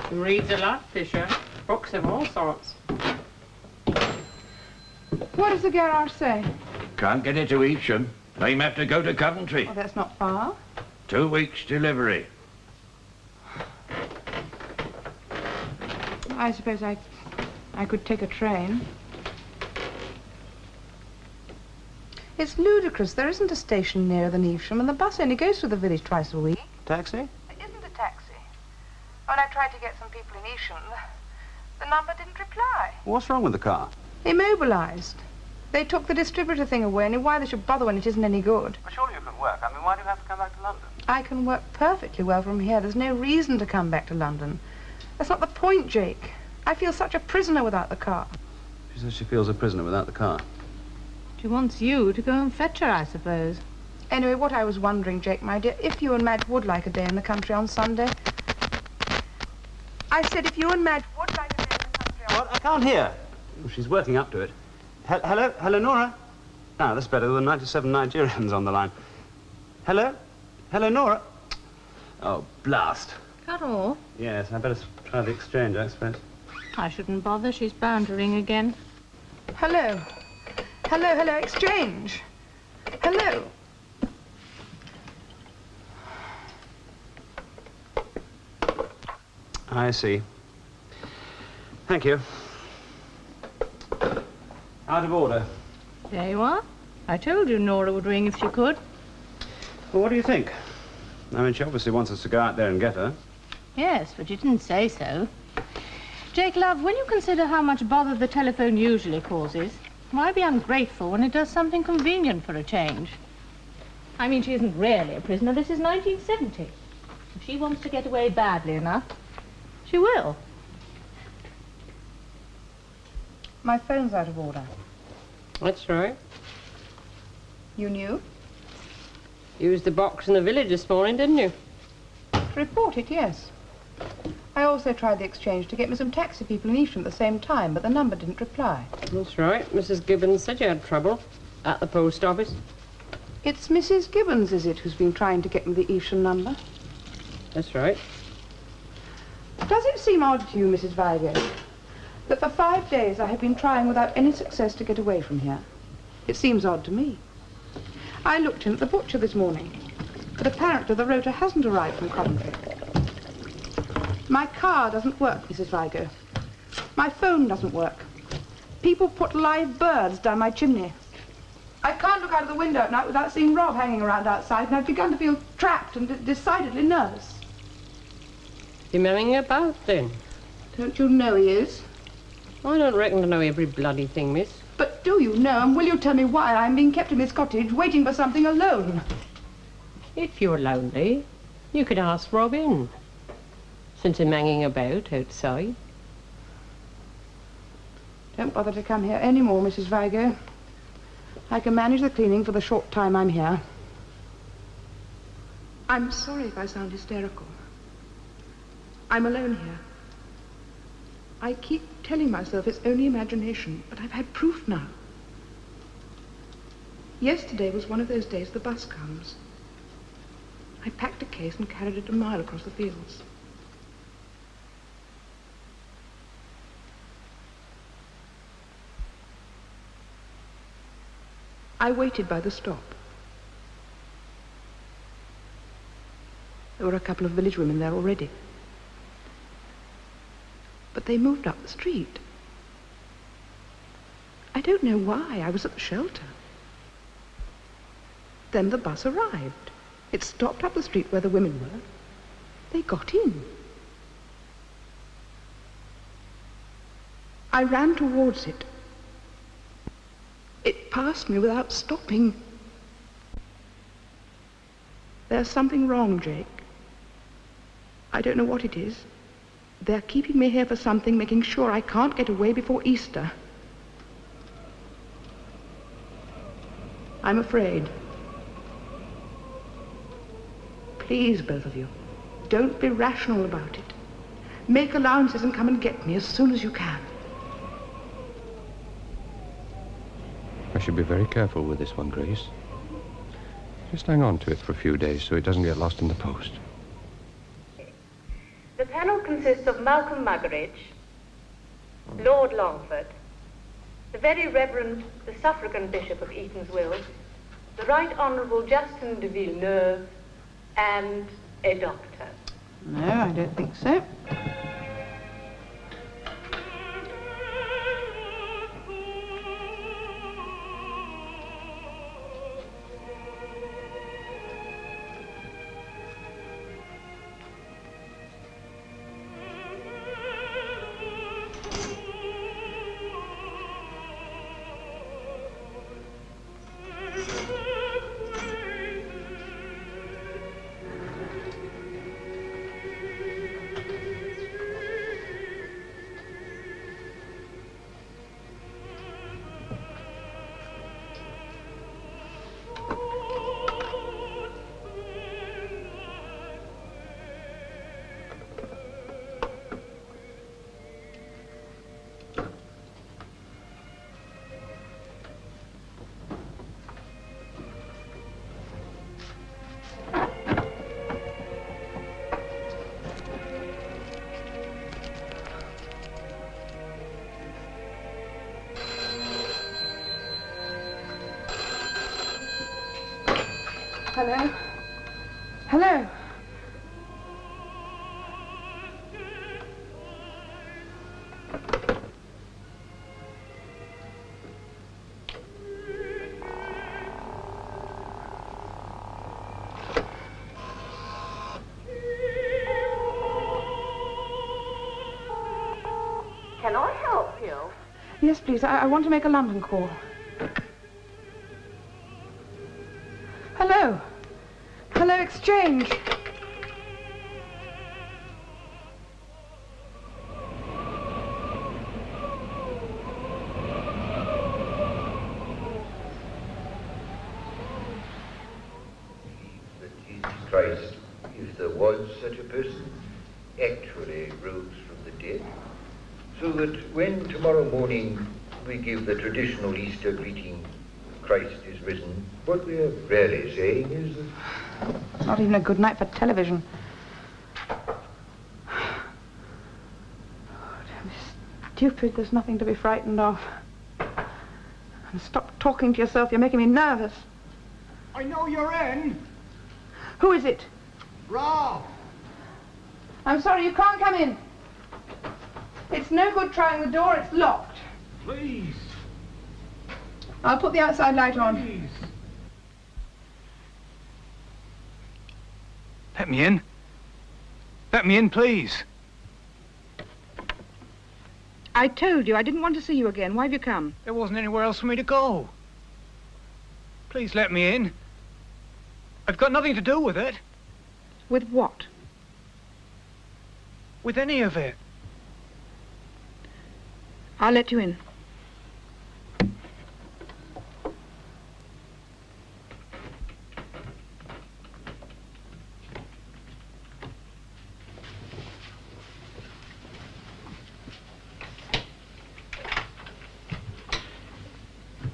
He reads a lot, Fisher. Books of all sorts. What does the garage say? Can't get it to Evesham. They have to go to Coventry. Oh, that's not far. 2 weeks delivery. I suppose I could take a train. It's ludicrous. There isn't a station nearer than Evesham, and the bus only goes through the village twice a week. Taxi? It isn't a taxi. When I tried to get some people in Evesham, the number didn't reply. What's wrong with the car? Immobilized. They took the distributor thing away, and why they should bother when it isn't any good. Well, surely you can work. I mean, why do you have to come back to London? I can work perfectly well from here. There's no reason to come back to London. That's not the point, Jake. I feel such a prisoner without the car. She says she feels a prisoner without the car. She wants you to go and fetch her, I suppose. Anyway, what I was wondering, Jake, my dear, if you and Madge would like a day in the country on Sunday. I said if you and Madge would like a day in the country on... What? I can't hear. Oh, she's working up to it. Hello, Nora? Ah, that's better than 97 Nigerians on the line. Hello? Hello, Nora? Oh, blast. Carol? Yes, I better try the exchange, I suppose. I shouldn't bother. She's bound to ring again. Hello. Hello, exchange. Hello. I see. Thank you. Out of order. There you are. I told you Nora would ring if she could. Well, what do you think? I mean, she obviously wants us to go out there and get her. Yes, but you didn't say so. Jake, love, when you consider how much bother the telephone usually causes, why be ungrateful when it does something convenient for a change? I mean, she isn't really a prisoner. This is 1970. If she wants to get away badly enough, she will. My phone's out of order. That's right. You knew? Used the box in the village this morning, didn't you? Report it, yes. I also tried the exchange to get me some taxi people in Evesham at the same time, but the number didn't reply. That's right. Mrs. Gibbons said you had trouble at the post office. It's Mrs. Gibbons, is it, who's been trying to get me the Evesham number? That's right. Does it seem odd to you, Mrs. Vigo, that for 5 days I have been trying without any success to get away from here? It seems odd to me. I looked in at the butcher this morning, but apparently the rotor hasn't arrived from Coventry. My car doesn't work, Mrs. Vigo. My phone doesn't work. People put live birds down my chimney. I can't look out of the window at night without seeing Rob hanging around outside, and I've begun to feel trapped and decidedly nervous. You memming about, then? Don't you know he is? I don't reckon to know every bloody thing, miss. But do you know, and will you tell me why I'm being kept in this cottage waiting for something alone? If you're lonely, you could ask Rob in, since I'm hanging about outside. Don't bother to come here any more, Mrs. Vigo. I can manage the cleaning for the short time I'm here. I'm sorry if I sound hysterical. I'm alone here. I keep telling myself it's only imagination, but I've had proof now. Yesterday was one of those days the bus comes. I packed a case and carried it a mile across the fields. I waited by the stop. There were a couple of village women there already. But they moved up the street. I don't know why. I was at the shelter. Then the bus arrived. It stopped up the street where the women were. They got in. I ran towards it. It passed me without stopping. There's something wrong, Jake. I don't know what it is. They're keeping me here for something, making sure I can't get away before Easter. I'm afraid. Please, both of you, don't be rational about it. Make allowances and come and get me as soon as you can. I should be very careful with this one, Grace. Just hang on to it for a few days so it doesn't get lost in the post. The panel consists of Malcolm Muggeridge, Lord Longford, the Very Reverend the Suffragan Bishop of Eatanswill, the Right Honourable Justin de Villeneuve, and a doctor. No, I don't think so. Hello? Hello? Can I help you? Yes, please. I want to make a London call. Hello? Hello, Exchange. That Jesus Christ, if there was such a person, actually rose from the dead, so that when tomorrow morning we give the traditional Easter greeting, Christ is risen, what we are really saying is that... Not even a good night for television. Don't be stupid. There's nothing to be frightened of. And stop talking to yourself. You're making me nervous. I know you're in. Who is it? Ralph. I'm sorry, you can't come in. It's no good trying the door. It's locked. Please. I'll put the outside light on. Please. Let me in. Let me in, please. I told you I didn't want to see you again. Why have you come? There wasn't anywhere else for me to go. Please let me in. I've got nothing to do with it. With what? With any of it. I'll let you in.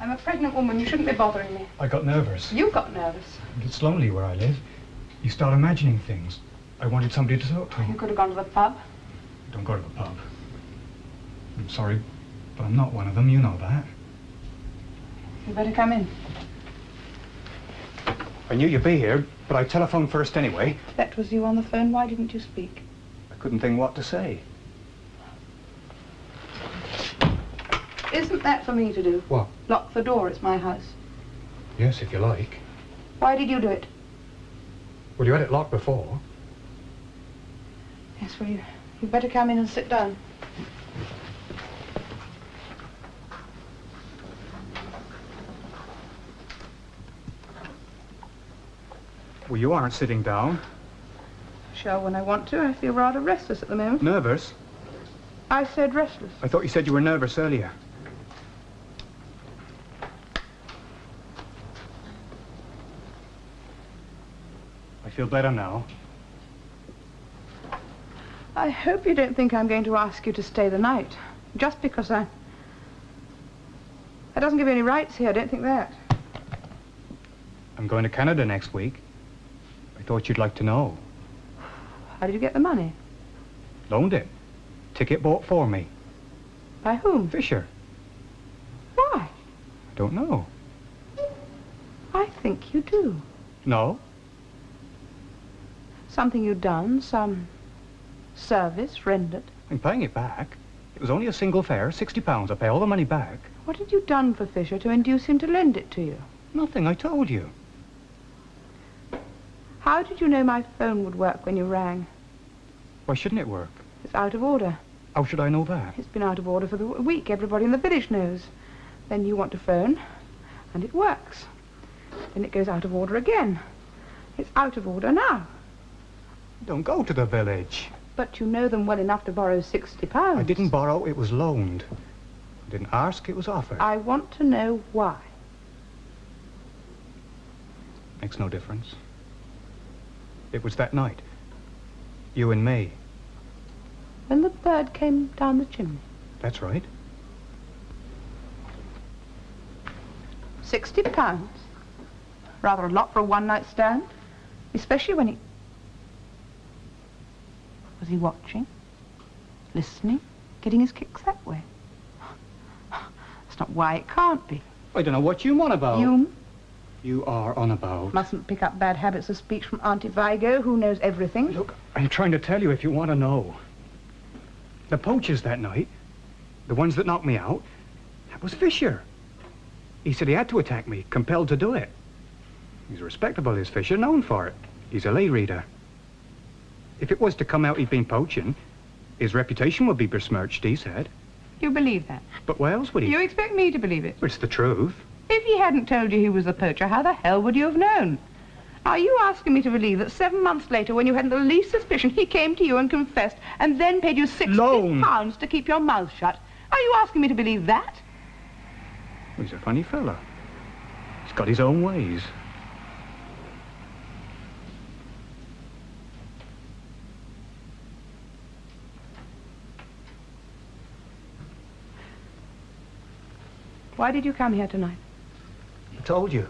I'm a pregnant woman. You shouldn't be bothering me. I got nervous. You got nervous. It's lonely where I live. You start imagining things. I wanted somebody to talk to. You could have gone to the pub. Don't go to the pub. I'm sorry, but I'm not one of them. You know that. You better come in. I knew you'd be here, but I telephoned first anyway. That was you on the phone. Why didn't you speak? I couldn't think what to say. Isn't that for me to do? What? Lock the door. It's my house. Yes, if you like. Why did you do it? Well, you had it locked before. Yes, well, you'd better come in and sit down. Well, you aren't sitting down. Shall when I want to. I feel rather restless at the moment. Nervous? I said restless. I thought you said you were nervous earlier. I feel better now. I hope you don't think I'm going to ask you to stay the night. Just because that doesn't give you any rights here, don't think that. I'm going to Canada next week. I thought you'd like to know. How did you get the money? Loaned it. Ticket bought for me. By whom? Fisher. Why? I don't know. I think you do. No? Something you'd done, some service rendered. I'm paying it back. It was only a single fare, £60. I pay all the money back. What had you done for Fisher to induce him to lend it to you? Nothing, I told you. How did you know my phone would work when you rang? Why shouldn't it work? It's out of order. How should I know that? It's been out of order for the week. Everybody in the village knows. Then you want to phone, and it works. Then it goes out of order again. It's out of order now. Don't go to the village. But you know them well enough to borrow £60. I didn't borrow, it was loaned. I didn't ask, it was offered. I want to know why. Makes no difference. It was that night. You and me. When the bird came down the chimney. That's right. £60. Rather a lot for a one-night stand. Especially when he... Was he watching? Listening? Getting his kicks that way? That's not why it can't be. I don't know what you want about. You are on about. mustn't pick up bad habits of speech from Auntie Vigo, who knows everything. Look, I'm trying to tell you if you want to know. The poachers that night, the ones that knocked me out, that was Fisher. He said he had to attack me, compelled to do it. He's respectable, is Fisher, known for it. He's a lay reader. If it was to come out he'd been poaching, his reputation would be besmirched, he said. You believe that? But why else would he? You expect me to believe it? It's the truth. If he hadn't told you he was a poacher, how the hell would you have known? Are you asking me to believe that 7 months later, when you hadn't the least suspicion, he came to you and confessed and then paid you £60 to keep your mouth shut? Are you asking me to believe that? He's a funny fella. He's got his own ways. Why did you come here tonight? I told you.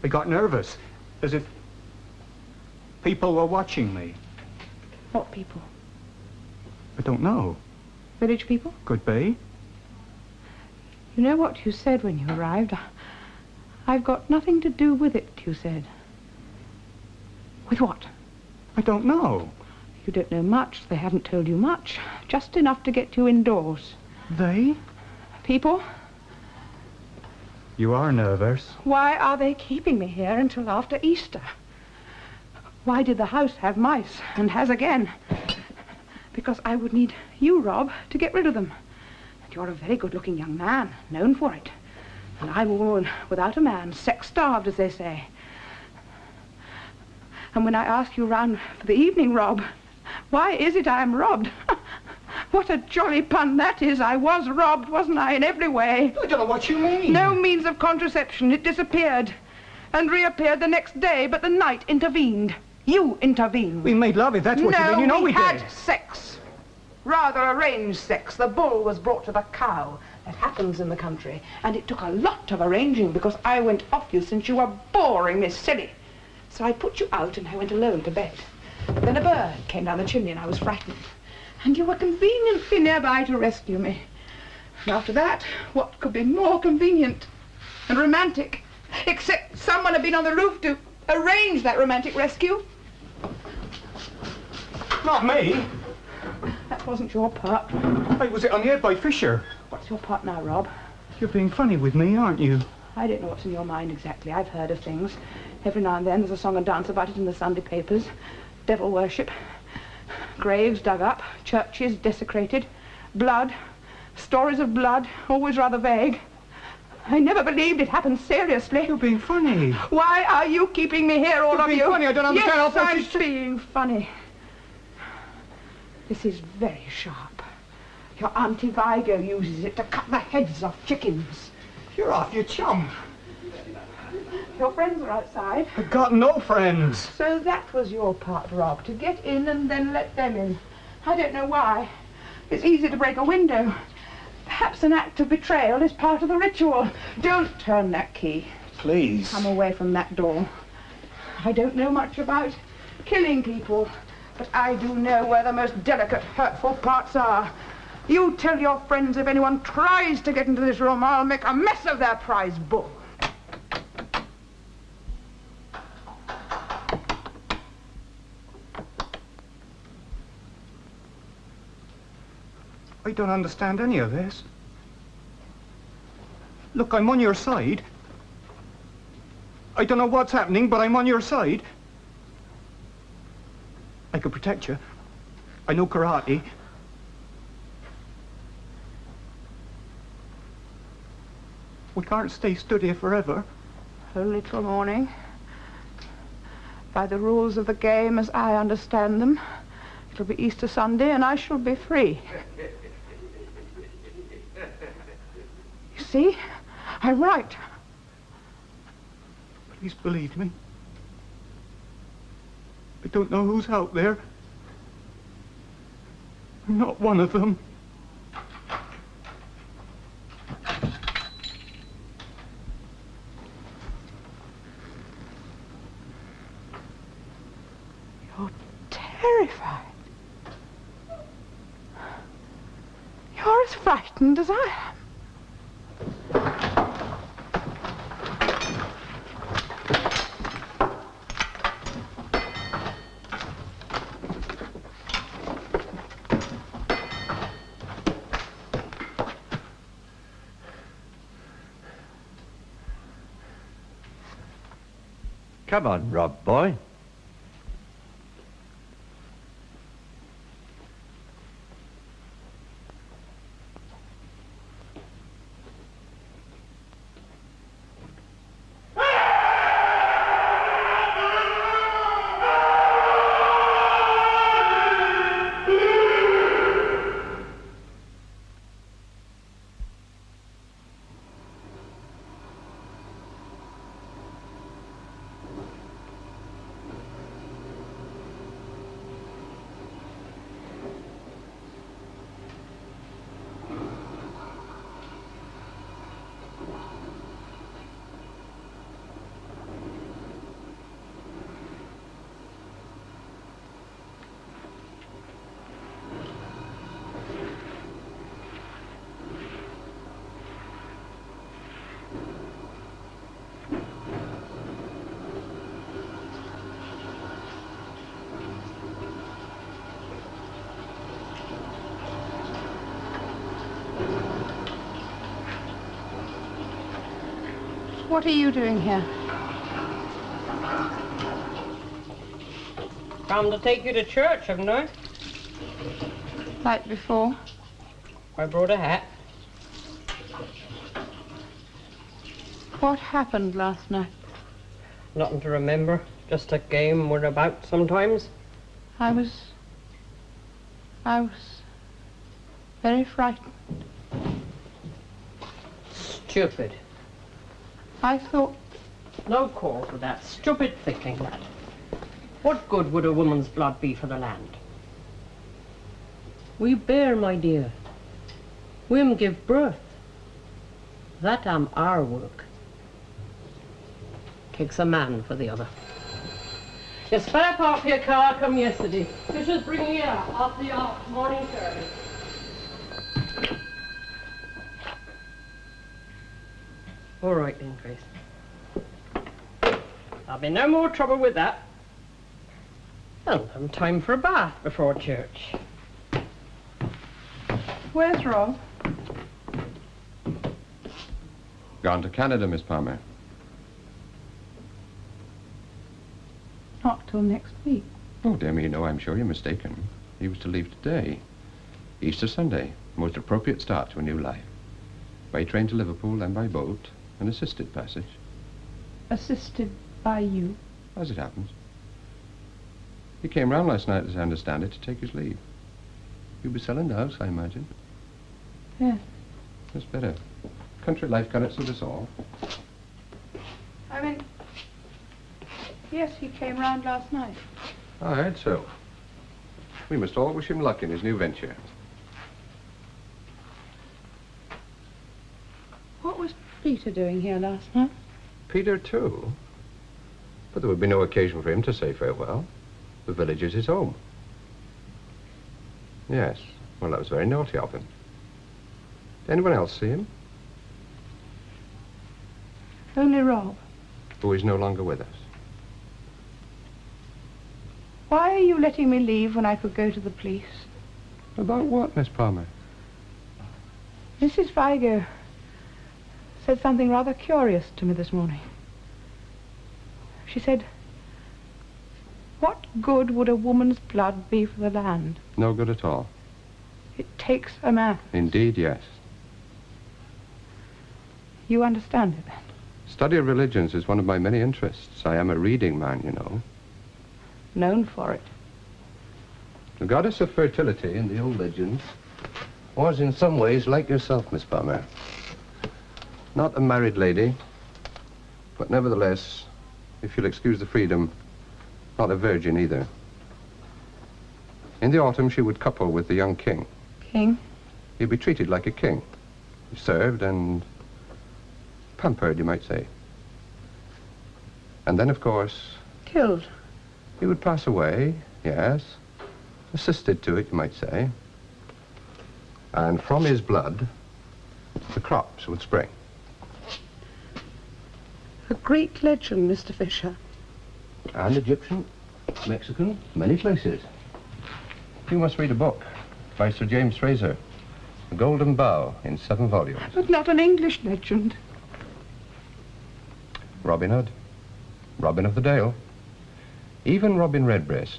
I got nervous, as if people were watching me. What people? I don't know. Village people? Could be. You know what you said when you arrived? I've got nothing to do with it, you said. With what? I don't know. You don't know much. They haven't told you much. Just enough to get you indoors. They? People? You are nervous. Why are they keeping me here until after Easter? Why did the house have mice, and has again? Because I would need you, Rob, to get rid of them. And you're a very good-looking young man, known for it. And I'm a woman without a man, sex-starved, as they say. And when I ask you round for the evening, Rob, why is it I'm robbed? What a jolly pun that is. I was robbed, wasn't I, in every way? I don't know what you mean. No means of contraception. It disappeared and reappeared the next day, but the night intervened. You intervened. We made love, if that's what you mean. You know we did. had sex. Rather arranged sex. The bull was brought to the cow. That happens in the country. And it took a lot of arranging because I went off you since you were boring me silly. So I put you out and I went alone to bed. Then a bird came down the chimney and I was frightened. And you were conveniently nearby to rescue me. And after that, what could be more convenient and romantic, except someone had been on the roof to arrange that romantic rescue? Not me. That wasn't your part. Hey, was it on the air by Fisher? What's your part now, Rob? You're being funny with me, aren't you? I don't know what's in your mind exactly. I've heard of things. Every now and then there's a song and dance about it in the Sunday papers. Devil worship. Graves dug up, churches desecrated, blood, stories of blood, always rather vague. I never believed it happened seriously. You're being funny. Why are you keeping me here, all of you? You're being funny, I don't understand. Yes, I'm being funny. This is very sharp. Your Auntie Vigo uses it to cut the heads off chickens. You're off your chum. Your friends are outside. I've got no friends. So that was your part, Rob, to get in and then let them in. I don't know why. It's easy to break a window. Perhaps an act of betrayal is part of the ritual. Don't turn that key. Please. Come away from that door. I don't know much about killing people, but I do know where the most delicate, hurtful parts are. You tell your friends if anyone tries to get into this room, I'll make a mess of their prize bull. I don't understand any of this. Look, I'm on your side. I don't know what's happening, but I'm on your side. I could protect you. I know karate. We can't stay stood here forever. Only till morning. By the rules of the game as I understand them, it'll be Easter Sunday and I shall be free. You see? I'm right. Please believe me. I don't know who's out there. I'm not one of them. You're terrified. You're as frightened as I am. Come on, Rob, boy. What are you doing here? Come to take you to church, haven't I? Like before? I brought a hat. What happened last night? Nothing to remember. Just a game we're about sometimes. I was very frightened. Stupid. I thought... No call for that stupid thinking, lad. What good would a woman's blood be for the land? We bear, my dear. We'm give birth. That am our work. Takes a man for the other. You spare off your car come yesterday. This is bringing you off the morning service. All right then, Grace. There'll be no more trouble with that. And I'm time for a bath before church. Where's Rob? Gone to Canada, Miss Palmer. Not till next week. Oh, dear me, no, I'm sure you're mistaken. He was to leave today. Easter Sunday, most appropriate start to a new life. By train to Liverpool, then by boat, an assisted passage. Assisted by you? As it happens. He came round last night, as I understand it, to take his leave. You'll be selling the house, I imagine. Yes. That's better. Country life got it suit us all. I mean... Yes, he came round last night. I heard so. We must all wish him luck in his new venture. What was Peter doing here last night? Peter, too? But there would be no occasion for him to say farewell. The village is his home. Yes. Well, that was very naughty of him. Did anyone else see him? Only Rob. Who is no longer with us. Why are you letting me leave when I could go to the police? About what, Miss Palmer? Mrs. Vigo said something rather curious to me this morning. She said, what good would a woman's blood be for the land? No good at all. It takes a man. Indeed, yes. You understand it, then? Study of religions is one of my many interests. I am a reading man, you know. Known for it. The goddess of fertility in the old legends was in some ways like yourself, Miss Palmer. Not a married lady, but nevertheless, if you'll excuse the freedom, not a virgin either. In the autumn, she would couple with the young king. King? He'd be treated like a king. He served and pampered, you might say. And then, of course... Killed? He would pass away, yes. Assisted to it, you might say. And from his blood, the crops would spring. A Greek legend, Mr. Fisher. And Egyptian, Mexican, many places. You must read a book by Sir James Fraser, The Golden Bough, in 7 volumes. But not an English legend. Robin Hood, Robin of the Dale, even Robin Redbreast,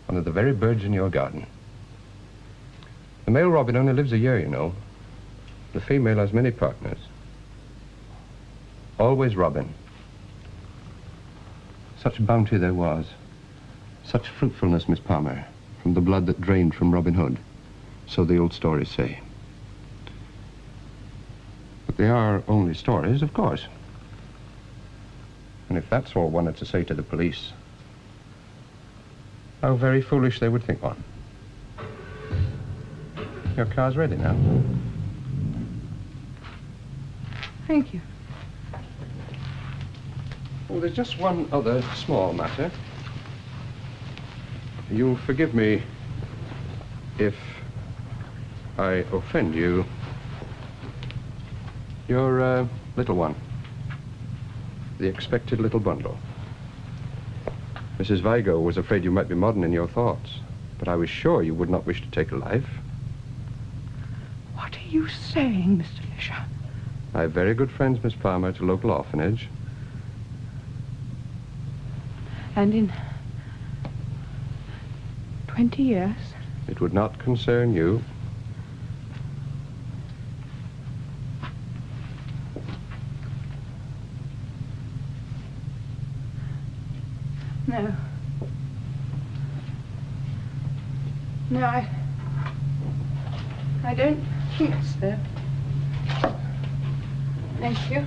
one of the very birds in your garden. The male robin only lives a year, you know. The female has many partners. Always Robin. Such bounty there was, such fruitfulness, Miss Palmer, from the blood that drained from Robin Hood, so the old stories say. But they are only stories, of course. And if that's all one had to say to the police, how very foolish they would think one. Your car's ready now. Thank you. Oh, there's just one other small matter. You'll forgive me if I offend you. Your little one. The expected little bundle. Mrs. Vigo was afraid you might be modern in your thoughts, but I was sure you would not wish to take a life. What are you saying, Mr. Fisher? I have very good friends, Miss Palmer, at a local orphanage. And in 20 years? It would not concern you. No. No, I don't think so. Thank you.